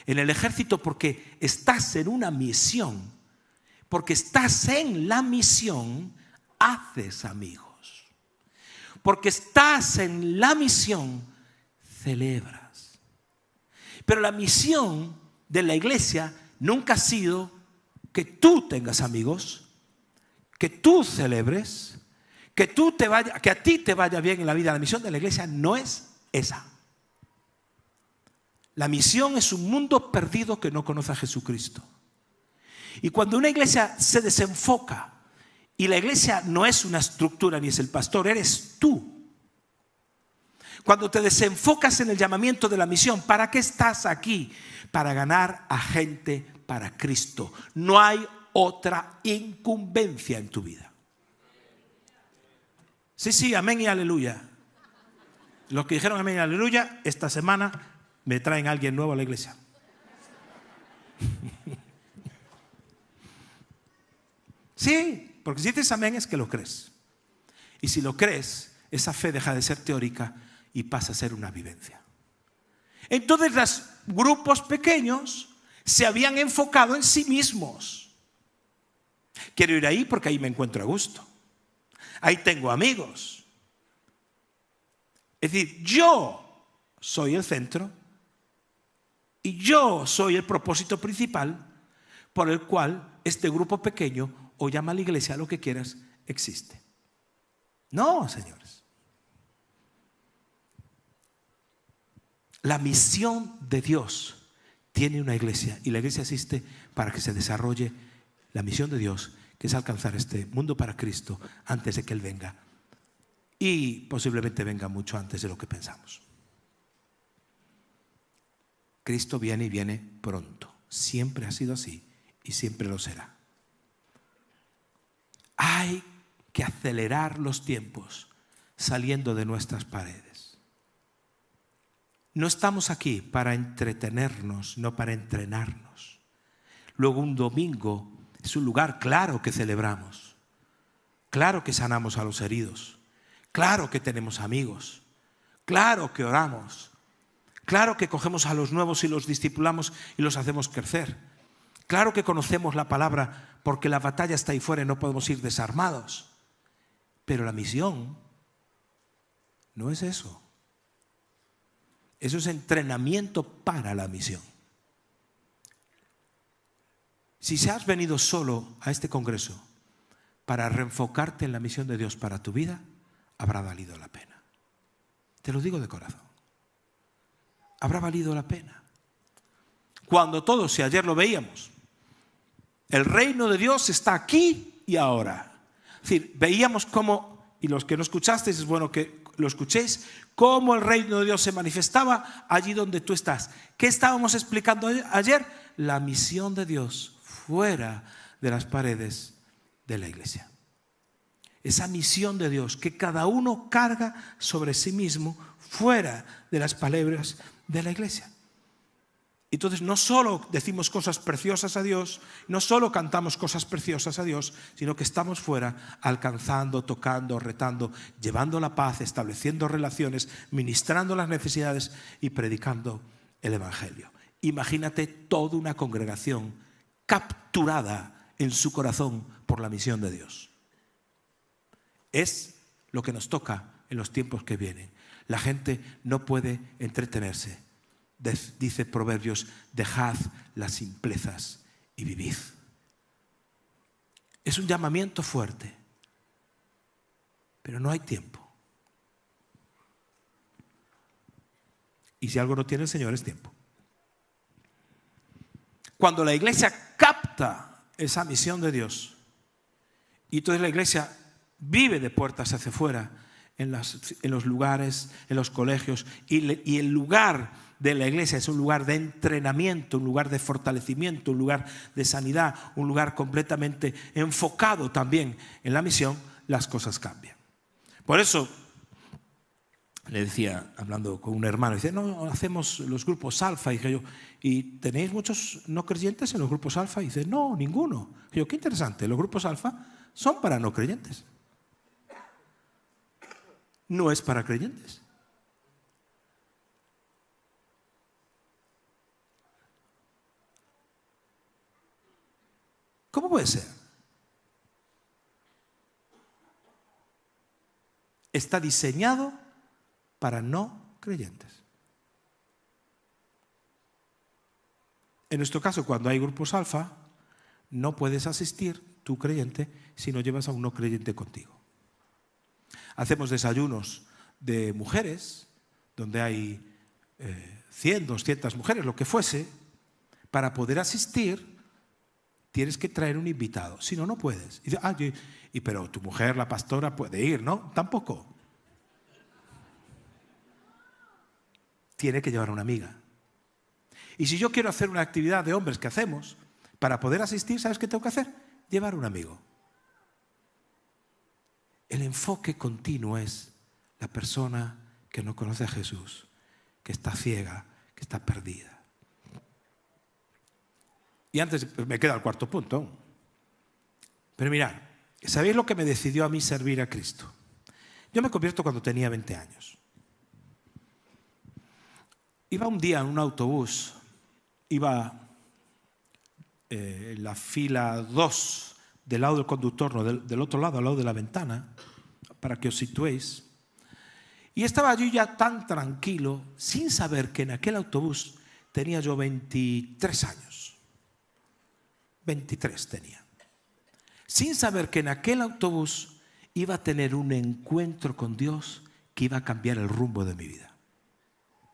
En el ejército, porque estás en una misión, porque estás en la misión, haces amigos. Porque estás en la misión, celebras. Pero la misión de la iglesia nunca ha sido que tú tengas amigos, que tú celebres, que a ti te vaya bien en la vida. La misión de la iglesia no es esa. La misión es un mundo perdido que no conoce a Jesucristo. Y cuando una iglesia se desenfoca, y la iglesia no es una estructura ni es el pastor, eres tú. Cuando te desenfocas en el llamamiento de la misión, ¿para qué estás aquí? Para ganar a gente para Cristo. No hay otra incumbencia en tu vida. Sí, amén y aleluya. Los que dijeron amén y aleluya, esta semana me traen a alguien nuevo a la iglesia. Sí, porque si dices amén es que lo crees. Y si lo crees, esa fe deja de ser teórica y pasa a ser una vivencia. Entonces los grupos pequeños se habían enfocado en sí mismos. Quiero ir ahí porque ahí me encuentro a gusto. Ahí tengo amigos. Es decir, yo soy el centro y yo soy el propósito principal por el cual este grupo pequeño, o llama a la iglesia, lo que quieras, existe. No, señores. La misión de Dios tiene una iglesia y la iglesia existe para que se desarrolle la misión de Dios, que es alcanzar este mundo para Cristo antes de que Él venga. Y posiblemente venga mucho antes de lo que pensamos. Cristo viene y viene pronto. Siempre ha sido así y siempre lo será. Hay que acelerar los tiempos saliendo de nuestras paredes. No estamos aquí para entretenernos, no para entrenarnos. Luego un domingo es un lugar, claro, que celebramos. Claro que sanamos a los heridos. Claro que tenemos amigos. Claro que oramos. Claro que cogemos a los nuevos y los discipulamos y los hacemos crecer. Claro que conocemos la palabra porque la batalla está ahí fuera y no podemos ir desarmados. Pero la misión no es eso. Eso es entrenamiento para la misión. Si se has venido solo a este congreso para reenfocarte en la misión de Dios para tu vida, habrá valido la pena. Te lo digo de corazón. Habrá valido la pena. Cuando todos, si ayer lo veíamos, el reino de Dios está aquí y ahora. Es decir, veíamos cómo, y los que no escuchasteis, es bueno que lo escuchéis, cómo el reino de Dios se manifestaba allí donde tú estás. ¿Qué estábamos explicando ayer? La misión de Dios fuera de las paredes de la iglesia. Esa misión de Dios que cada uno carga sobre sí mismo fuera de las paredes de la iglesia. Entonces no solo decimos cosas preciosas a Dios, no solo cantamos cosas preciosas a Dios, sino que estamos fuera alcanzando, tocando, retando, llevando la paz, estableciendo relaciones, ministrando las necesidades y predicando el evangelio. Imagínate toda una congregación capturada en su corazón por la misión de Dios. Es lo que nos toca en los tiempos que vienen. La gente no puede entretenerse. Dice Proverbios, dejad las simplezas y vivid. Es un llamamiento fuerte, pero no hay tiempo. Y si algo no tiene el Señor es tiempo. Cuando la iglesia capta esa misión de Dios, y entonces la iglesia vive de puertas hacia afuera, en los lugares, en los colegios, y el lugar de la iglesia es un lugar de entrenamiento, un lugar de fortalecimiento, un lugar de sanidad, un lugar completamente enfocado también en la misión, las cosas cambian. Por eso le decía, hablando con un hermano, dice, no, hacemos los grupos alfa. Y dije yo, ¿y tenéis muchos no creyentes en los grupos alfa? Y dice, no, ninguno. Y yo, qué interesante, los grupos alfa son para no creyentes. No es para creyentes. ¿Cómo puede ser? Está diseñado para no creyentes. En nuestro caso, cuando hay grupos alfa, no puedes asistir, tú creyente, si no llevas a un no creyente contigo. Hacemos desayunos de mujeres, donde hay 100, 200 mujeres, lo que fuese. Para poder asistir, tienes que traer un invitado, si no, no puedes. Pero tu mujer, la pastora, puede ir, ¿no? Tampoco. Tiene que llevar a una amiga. Y si yo quiero hacer una actividad de hombres que hacemos, para poder asistir, ¿sabes qué tengo que hacer? Llevar un amigo. El enfoque continuo es la persona que no conoce a Jesús, que está ciega, que está perdida. Y antes me queda el cuarto punto. Pero mirad, ¿sabéis lo que me decidió a mí servir a Cristo? Yo me convierto cuando tenía 20 años. Iba un día en un autobús, iba en la fila 2 del lado del conductor, no, del otro lado, al lado de la ventana, para que os situéis. Y estaba yo ya tan tranquilo, sin saber que en aquel autobús tenía yo 23 años. 23 tenía. Sin saber que en aquel autobús iba a tener un encuentro con Dios que iba a cambiar el rumbo de mi vida.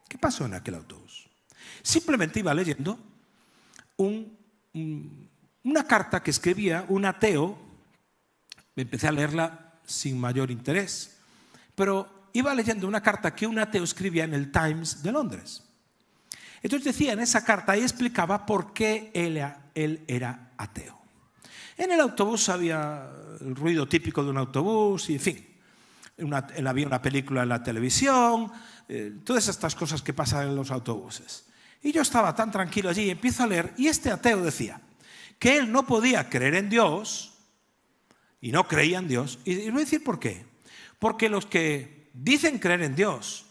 ¿Qué pasó en aquel autobús? Simplemente iba leyendo una carta que escribía un ateo. Empecé a leerla sin mayor interés, pero iba leyendo una carta que un ateo escribía en el Times de Londres. Entonces decía en esa carta y explicaba por qué él era ateo. En el autobús había el ruido típico de un autobús y en fin, había una película en la televisión, todas estas cosas que pasan en los autobuses. Y yo estaba tan tranquilo allí y empiezo a leer, y este ateo decía que él no podía creer en Dios y no creía en Dios. Y voy a decir por qué. Porque los que dicen creer en Dios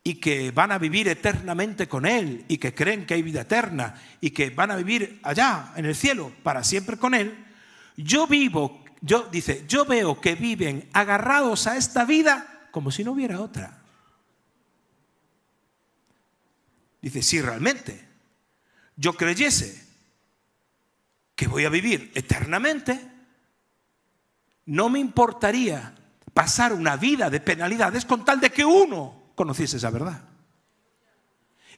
y que van a vivir eternamente con Él y que creen que hay vida eterna y que van a vivir allá en el cielo para siempre con Él, yo veo que viven agarrados a esta vida como si no hubiera otra. Dice, si realmente yo creyese que voy a vivir eternamente, no me importaría pasar una vida de penalidades con tal de que uno conociese esa verdad.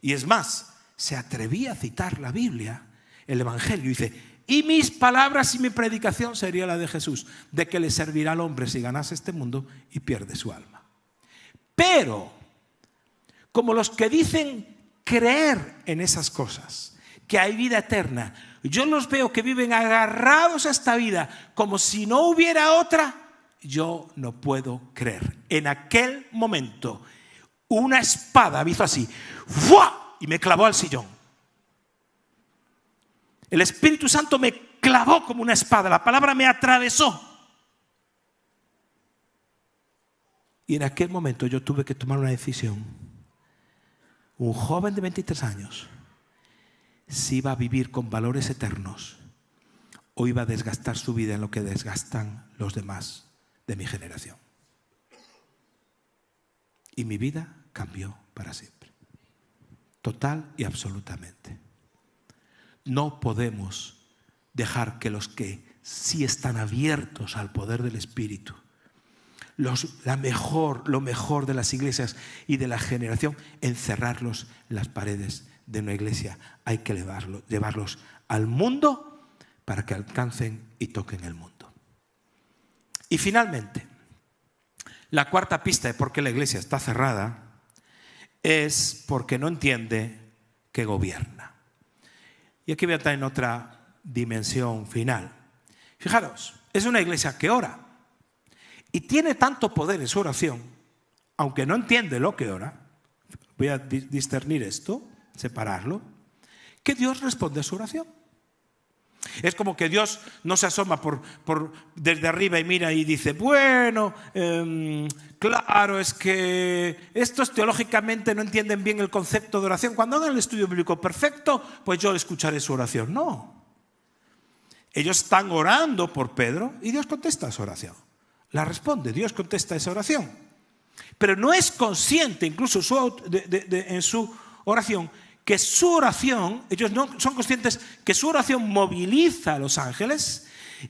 Y es más, se atrevía a citar la Biblia, el Evangelio, y dice, y mis palabras y mi predicación sería la de Jesús, de que le servirá al hombre si ganase este mundo y pierde su alma. Pero, como los que dicen creer en esas cosas, que hay vida eterna, yo los veo que viven agarrados a esta vida como si no hubiera otra, yo no puedo creer. En aquel momento, una espada me hizo así, ¡fua! Y me clavó al sillón. El Espíritu Santo me clavó como una espada, la palabra me atravesó. Y en aquel momento yo tuve que tomar una decisión. Un joven de 23 años, si iba a vivir con valores eternos o iba a desgastar su vida en lo que desgastan los demás de mi generación. y mi vida cambió para siempre. Total y absolutamente. No podemos dejar que los que sí están abiertos al poder del Espíritu, lo mejor de las iglesias y de la generación, encerrarlos en las paredes de una iglesia. Hay que llevarlos al mundo para que alcancen y toquen el mundo. Y finalmente, la cuarta pista de por qué la iglesia está cerrada es porque no entiende que gobierna. Y aquí voy a estar en otra dimensión final. Fijaros, es una iglesia que ora y tiene tanto poder en su oración, aunque no entiende lo que ora. Voy a discernir esto, separarlo, que Dios responde a su oración. Es como que Dios no se asoma desde arriba y mira y dice, bueno, claro, es que estos teológicamente no entienden bien el concepto de oración. Cuando hagan el estudio bíblico perfecto, pues yo escucharé su oración. No. Ellos están orando por Pedro y Dios contesta esa oración. La responde, Dios contesta esa oración. Pero no es consciente, incluso en su oración, que su oración, ellos no son conscientes que su oración moviliza a los ángeles,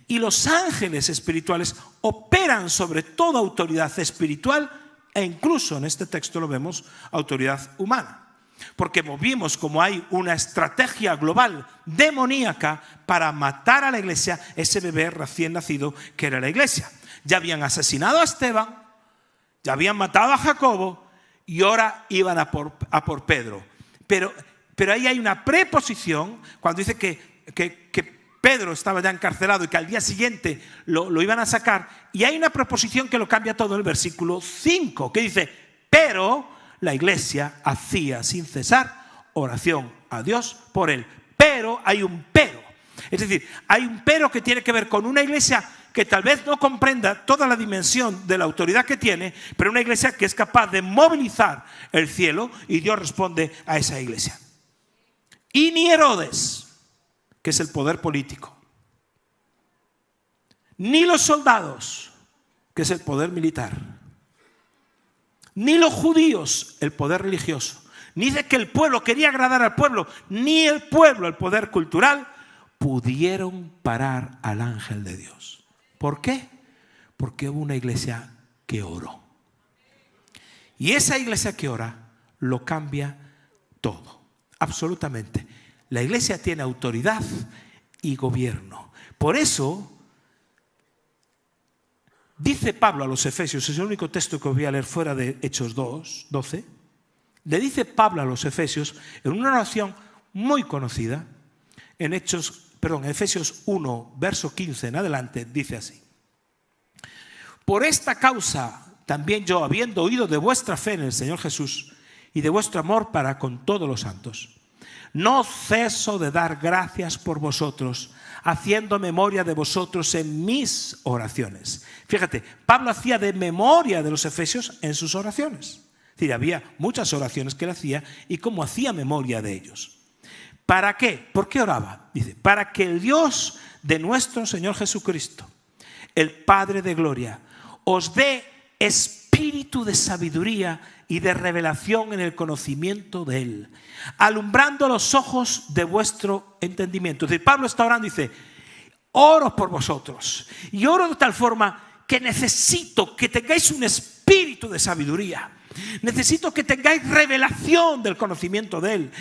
y los ángeles espirituales operan sobre toda autoridad espiritual e incluso en este texto lo vemos, autoridad humana. Porque vimos como hay una estrategia global demoníaca para matar a la iglesia, ese bebé recién nacido que era la iglesia. Ya habían asesinado a Esteban, ya habían matado a Jacobo y ahora iban a por Pedro. Pero ahí hay una preposición cuando dice que Pedro estaba ya encarcelado y que al día siguiente lo iban a sacar. Y hay una preposición que lo cambia todo en el versículo 5, que dice, pero la iglesia hacía sin cesar oración a Dios por él. Pero hay un pero. Es decir, hay un pero que tiene que ver con una iglesia que tal vez no comprenda toda la dimensión de la autoridad que tiene, pero una iglesia que es capaz de movilizar el cielo y Dios responde a esa iglesia. Y ni Herodes, que es el poder político, ni los soldados, que es el poder militar, ni los judíos, el poder religioso, ni de que el pueblo quería agradar al pueblo, ni el pueblo, el poder cultural, pudieron parar al ángel de Dios. ¿Por qué? Porque hubo una iglesia que oró. Y esa iglesia que ora lo cambia todo, absolutamente. La iglesia tiene autoridad y gobierno. Por eso dice Pablo a los Efesios, es el único texto que os voy a leer fuera de Hechos 12, le dice Pablo a los Efesios en una oración muy conocida, en Efesios 1, verso 15 en adelante, dice así: por esta causa también yo, habiendo oído de vuestra fe en el Señor Jesús y de vuestro amor para con todos los santos, no ceso de dar gracias por vosotros, haciendo memoria de vosotros en mis oraciones. Fíjate, Pablo hacía de memoria de los efesios en sus oraciones. Es decir, había muchas oraciones que él hacía y cómo hacía memoria de ellos. ¿Para qué? ¿Por qué oraba? Dice, para que el Dios de nuestro Señor Jesucristo, el Padre de gloria, os dé espíritu de sabiduría y de revelación en el conocimiento de Él, alumbrando los ojos de vuestro entendimiento. Es decir, Pablo está orando y dice, oro por vosotros y oro de tal forma que necesito que tengáis un espíritu de sabiduría. Necesito que tengáis revelación del conocimiento de Él.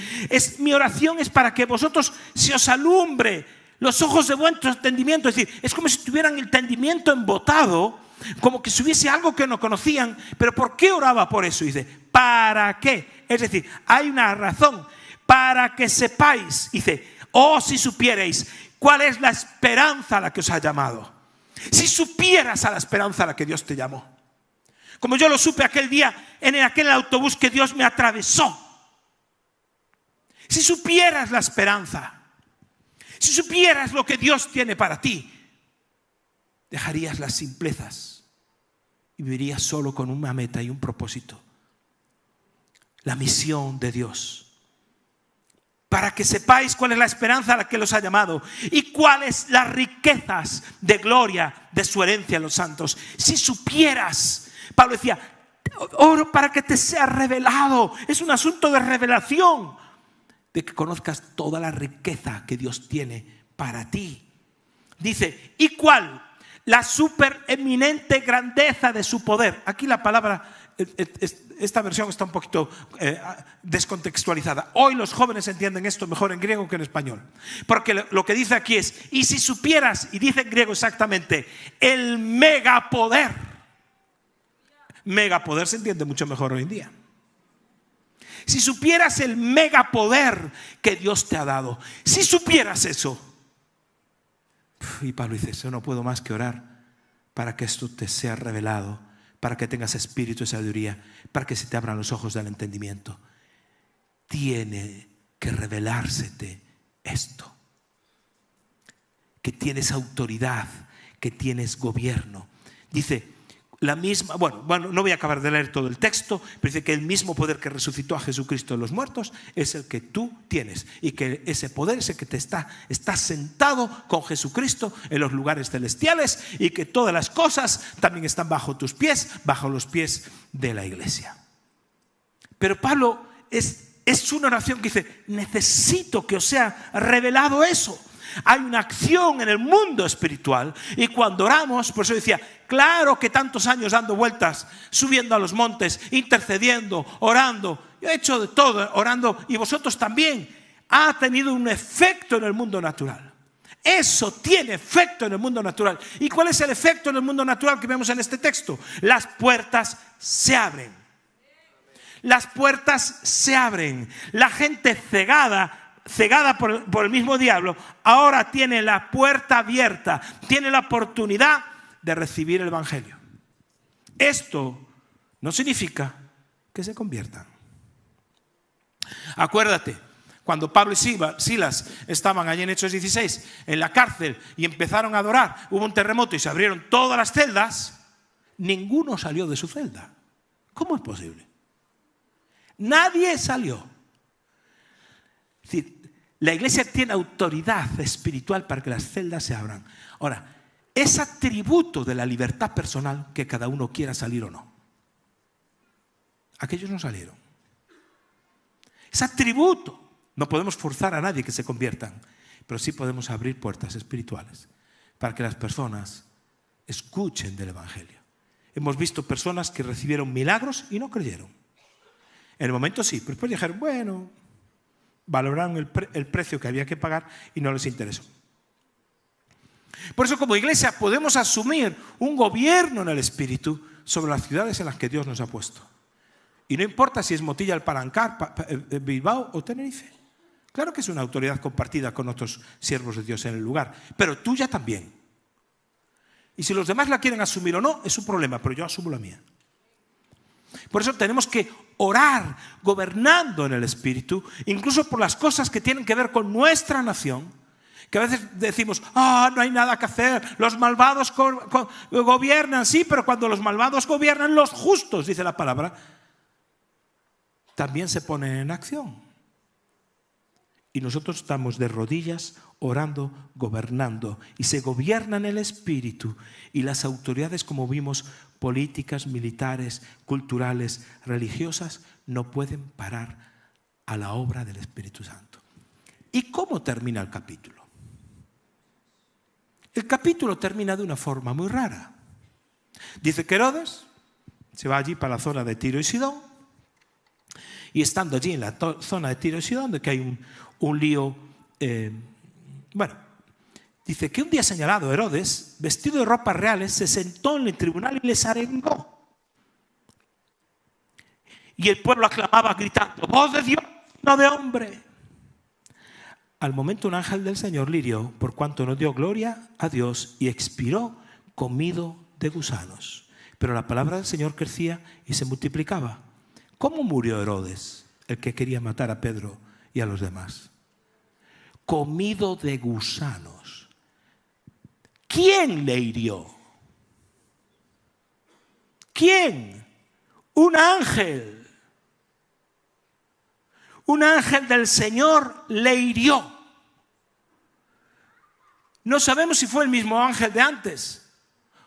Mi oración es para que vosotros se os alumbre los ojos de vuestro entendimiento. Es decir, es como si tuvieran el entendimiento embotado, como que si hubiese algo que no conocían. Pero ¿por qué oraba por eso? Dice, ¿para qué? Es decir, hay una razón. Para que sepáis, dice, si supierais cuál es la esperanza a la que os ha llamado. Si supieras a la esperanza a la que Dios te llamó. Como yo lo supe aquel día en aquel autobús que Dios me atravesó. Si supieras la esperanza, si supieras lo que Dios tiene para ti, dejarías las simplezas y vivirías solo con una meta y un propósito. La misión de Dios. Para que sepáis cuál es la esperanza a la que los ha llamado y cuáles las riquezas de gloria de su herencia en los santos. Si supieras, Pablo decía, Oro para que te sea revelado. Es un asunto de revelación, de que conozcas toda la riqueza que Dios tiene para ti. Dice, ¿y cuál? La supereminente grandeza de su poder. Aquí la palabra, esta versión está un poquito descontextualizada. Hoy los jóvenes entienden esto mejor en griego que en español. Porque lo que dice aquí es, y si supieras, y dice en griego exactamente, el megapoder. Megapoder se entiende mucho mejor hoy en día. Si supieras el megapoder que Dios te ha dado, si supieras eso. Y Pablo dice, yo no puedo más que orar para que esto te sea revelado, para que tengas espíritu y sabiduría, para que se te abran los ojos del entendimiento. Tiene que revelársete esto, que tienes autoridad, que tienes gobierno. Dice, la misma, bueno, no voy a acabar de leer todo el texto, pero dice que el mismo poder que resucitó a Jesucristo de los muertos es el que tú tienes, y que ese poder es el que te está sentado con Jesucristo en los lugares celestiales, y que todas las cosas también están bajo tus pies, bajo los pies de la iglesia. Pero Pablo es una oración que dice, necesito que os sea revelado eso. Hay una acción en el mundo espiritual, y cuando oramos, por eso decía, claro que tantos años dando vueltas, subiendo a los montes, intercediendo, orando, yo he hecho de todo, orando, y vosotros también, ha tenido un efecto en el mundo natural. Eso tiene efecto en el mundo natural. ¿Y cuál es el efecto en el mundo natural que vemos en este texto? Las puertas se abren. Las puertas se abren. La gente cegada por el mismo diablo, ahora tiene la puerta abierta, tiene la oportunidad de recibir el evangelio. Esto no significa que se conviertan. Acuérdate, cuando Pablo y Silas estaban allí en Hechos 16 en la cárcel y empezaron a adorar, hubo un terremoto y se abrieron todas las celdas. Ninguno salió de su celda. ¿Cómo es posible? Nadie salió. Es decir, la iglesia tiene autoridad espiritual para que las celdas se abran. Ahora, es atributo de la libertad personal que cada uno quiera salir o no. Aquellos no salieron. Es atributo. No podemos forzar a nadie que se conviertan, pero sí podemos abrir puertas espirituales para que las personas escuchen del evangelio. Hemos visto personas que recibieron milagros y no creyeron. En el momento sí, pero después dijeron, bueno, valoraron el precio que había que pagar y no les interesó. Por eso, como iglesia, podemos asumir un gobierno en el Espíritu sobre las ciudades en las que Dios nos ha puesto. Y no importa si es Motilla, el Palancar, Bilbao o Tenerife. Claro que es una autoridad compartida con otros siervos de Dios en el lugar, pero tuya también. Y si los demás la quieren asumir o no, es un problema, pero yo asumo la mía. Por eso tenemos que orar gobernando en el Espíritu, incluso por las cosas que tienen que ver con nuestra nación, que a veces decimos, no hay nada que hacer, los malvados gobiernan, sí, pero cuando los malvados gobiernan, los justos, dice la palabra, también se ponen en acción. Y nosotros estamos de rodillas orando, gobernando, y se gobierna en el Espíritu, y las autoridades, como vimos, políticas, militares, culturales, religiosas, no pueden parar a la obra del Espíritu Santo. ¿Y cómo termina el capítulo? El capítulo termina de una forma muy rara. Dice que Herodes se va allí para la zona de Tiro y Sidón, y estando allí en la zona de Tiro y Sidón, donde hay un lío, dice que un día señalado Herodes, vestido de ropas reales, se sentó en el tribunal y les arengó. Y el pueblo aclamaba gritando, voz de Dios, no de hombre. Al momento un ángel del Señor le hirió, por cuanto no dio gloria a Dios, y expiró comido de gusanos. Pero la palabra del Señor crecía y se multiplicaba. ¿Cómo murió Herodes, el que quería matar a Pedro y a los demás? Comido de gusanos. ¿Quién le hirió? ¿Quién? Un ángel. Un ángel del Señor le hirió. No sabemos si fue el mismo ángel de antes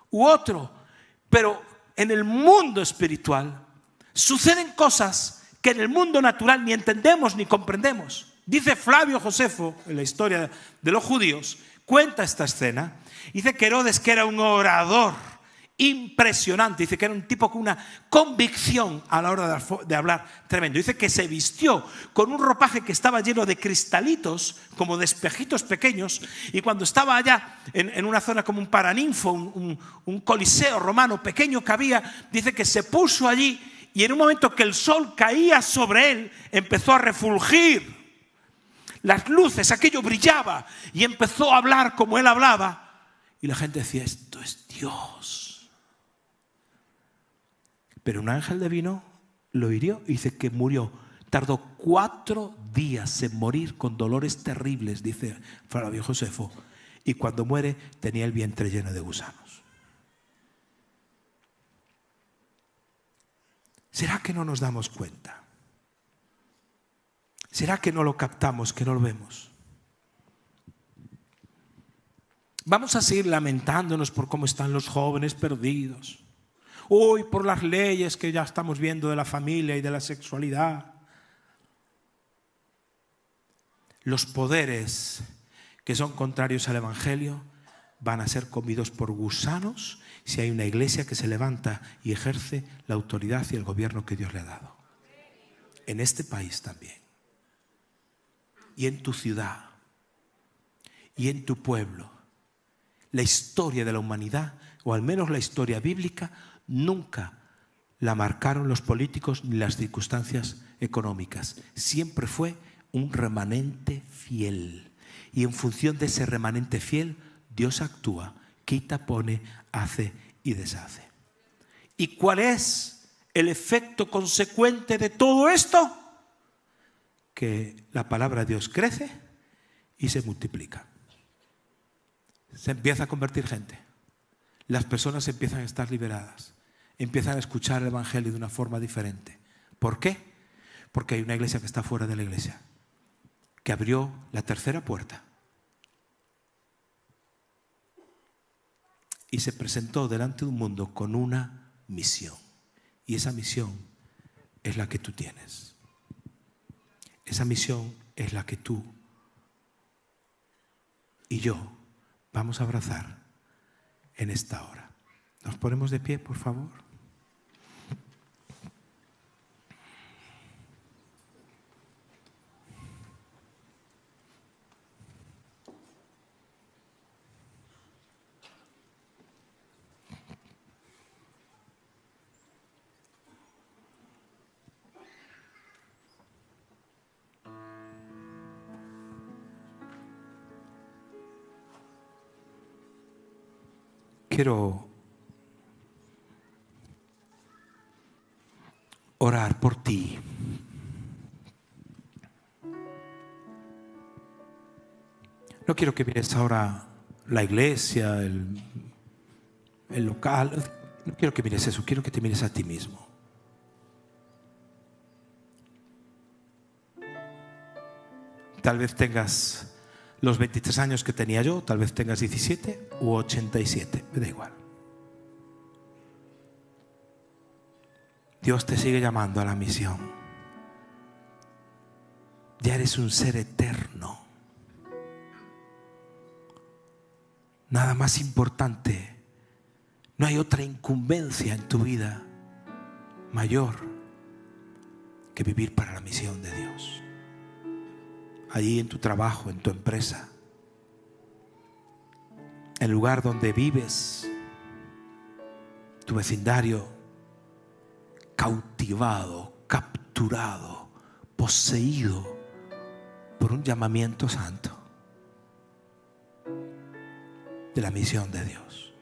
u otro, pero en el mundo espiritual Suceden cosas que en el mundo natural ni entendemos ni comprendemos. Dice Flavio Josefo, en la historia de los judíos, cuenta esta escena. Dice que Herodes, que era un orador impresionante, dice que era un tipo con una convicción a la hora de hablar tremendo. Dice que se vistió con un ropaje que estaba lleno de cristalitos, como de espejitos pequeños, y cuando estaba allá en una zona como un paraninfo, un coliseo romano pequeño que había, dice que se puso allí y en un momento que el sol caía sobre él, empezó a refulgir las luces, aquello brillaba y empezó a hablar como él hablaba y la gente decía, esto es Dios. Pero un ángel divino lo hirió y dice que murió. Tardó 4 días en morir con dolores terribles, dice Flavio Josefo. Y cuando muere tenía el vientre lleno de gusanos. ¿Será que no nos damos cuenta? ¿Será que no lo captamos, que no lo vemos? Vamos a seguir lamentándonos por cómo están los jóvenes perdidos. Hoy por las leyes que ya estamos viendo de la familia y de la sexualidad. Los poderes que son contrarios al Evangelio van a ser comidos por gusanos si hay una iglesia que se levanta y ejerce la autoridad y el gobierno que Dios le ha dado. En este país también. Y en tu ciudad. Y en tu pueblo. La historia de la humanidad, o al menos la historia bíblica, nunca la marcaron los políticos ni las circunstancias económicas. Siempre fue un remanente fiel. Y en función de ese remanente fiel, Dios actúa, quita, pone, hace y deshace. ¿Y cuál es el efecto consecuente de todo esto? Que la palabra de Dios crece y se multiplica. Se empieza a convertir gente. Las personas empiezan a estar liberadas. Empiezan a escuchar el Evangelio de una forma diferente. ¿Por qué? Porque hay una iglesia que está fuera de la iglesia, que abrió la tercera puerta y se presentó delante de un mundo con una misión. Y esa misión es la que tú tienes. Esa misión es la que tú y yo vamos a abrazar en esta hora. ¿Nos ponemos de pie, por favor? Quiero orar por ti. No quiero que mires ahora la iglesia, el local. No quiero que mires eso, quiero que te mires a ti mismo. Tal vez tengas los 23 años que tenía yo, tal vez tengas 17 u 87, me da igual. Dios te sigue llamando a la misión. Ya eres un ser eterno. Nada más importante. No hay otra incumbencia en tu vida mayor que vivir para la misión de Dios. Allí en tu trabajo, en tu empresa, el lugar donde vives, tu vecindario, cautivado, capturado, poseído por un llamamiento santo de la misión de Dios.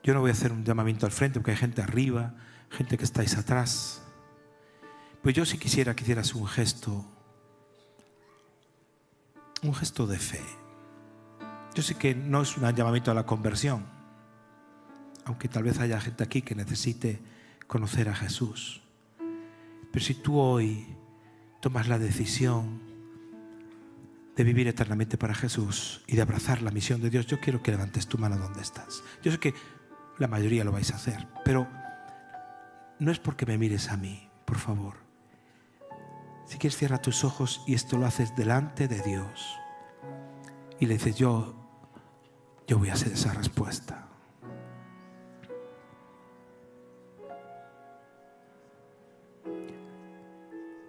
Yo no voy a hacer un llamamiento al frente porque hay gente arriba, gente que estáis atrás. Pues yo sí quisiera que hicieras un gesto de fe. Yo sé que no es un llamamiento a la conversión, aunque tal vez haya gente aquí que necesite conocer a Jesús. Pero si tú hoy tomas la decisión de vivir eternamente para Jesús y de abrazar la misión de Dios, yo quiero que levantes tu mano donde estás. Yo sé que la mayoría lo vais a hacer, pero no es porque me mires a mí, por favor. Si quieres, cierra tus ojos y esto lo haces delante de Dios y le dices: yo voy a hacer esa respuesta.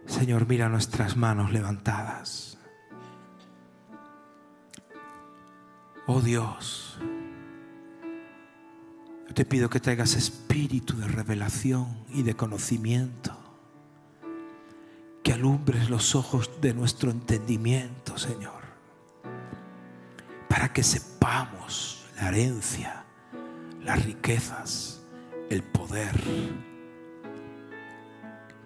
Señor, mira nuestras manos levantadas. Oh Dios, yo te pido que traigas espíritu de revelación y de conocimiento, que alumbres los ojos de nuestro entendimiento, Señor, para que sepamos la herencia, las riquezas, el poder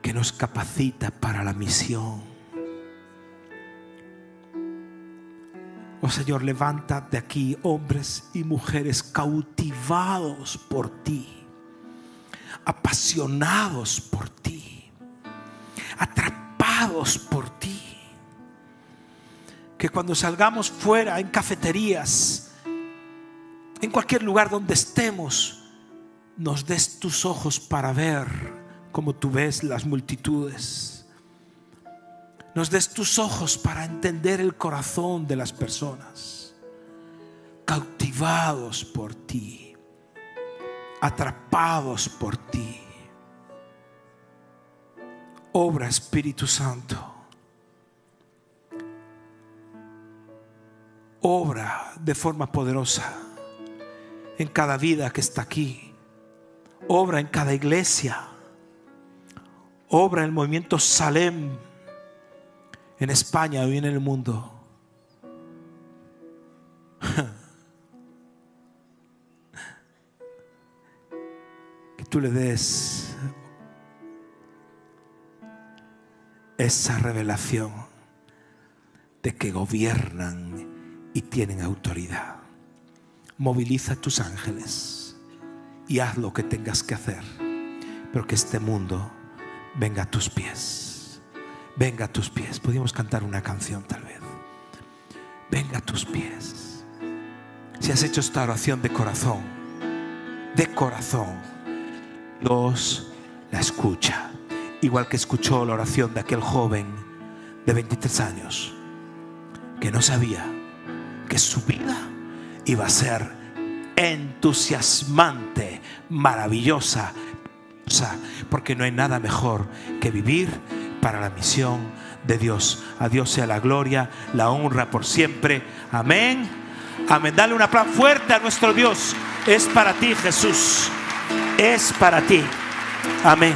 que nos capacita para la misión. Oh Señor, levanta de aquí hombres y mujeres cautivados por ti, apasionados por ti, atrapados por ti. Que cuando salgamos fuera, en cafeterías, en cualquier lugar donde estemos, nos des tus ojos para ver como tú ves las multitudes. Nos des tus ojos para entender el corazón de las personas, cautivados por ti, atrapados por ti. Obra, Espíritu Santo. Obra de forma poderosa en cada vida que está aquí. Obra en cada iglesia. Obra en el movimiento Salem en España y en el mundo. Que tú le des esa revelación de que gobiernan y tienen autoridad. Moviliza a tus ángeles y haz lo que tengas que hacer, pero que este mundo venga a tus pies. Venga a tus pies. Podríamos cantar una canción tal vez. Venga a tus pies. Si has hecho esta oración de corazón, Dios la escucha. Igual que escuchó la oración de aquel joven de 23 años que no sabía que su vida iba a ser entusiasmante, maravillosa, porque no hay nada mejor que vivir para la misión de Dios. A Dios sea la gloria, la honra por siempre. Amén. Amén. Dale un aplauso fuerte a nuestro Dios. Es para ti, Jesús. Es para ti. Amén.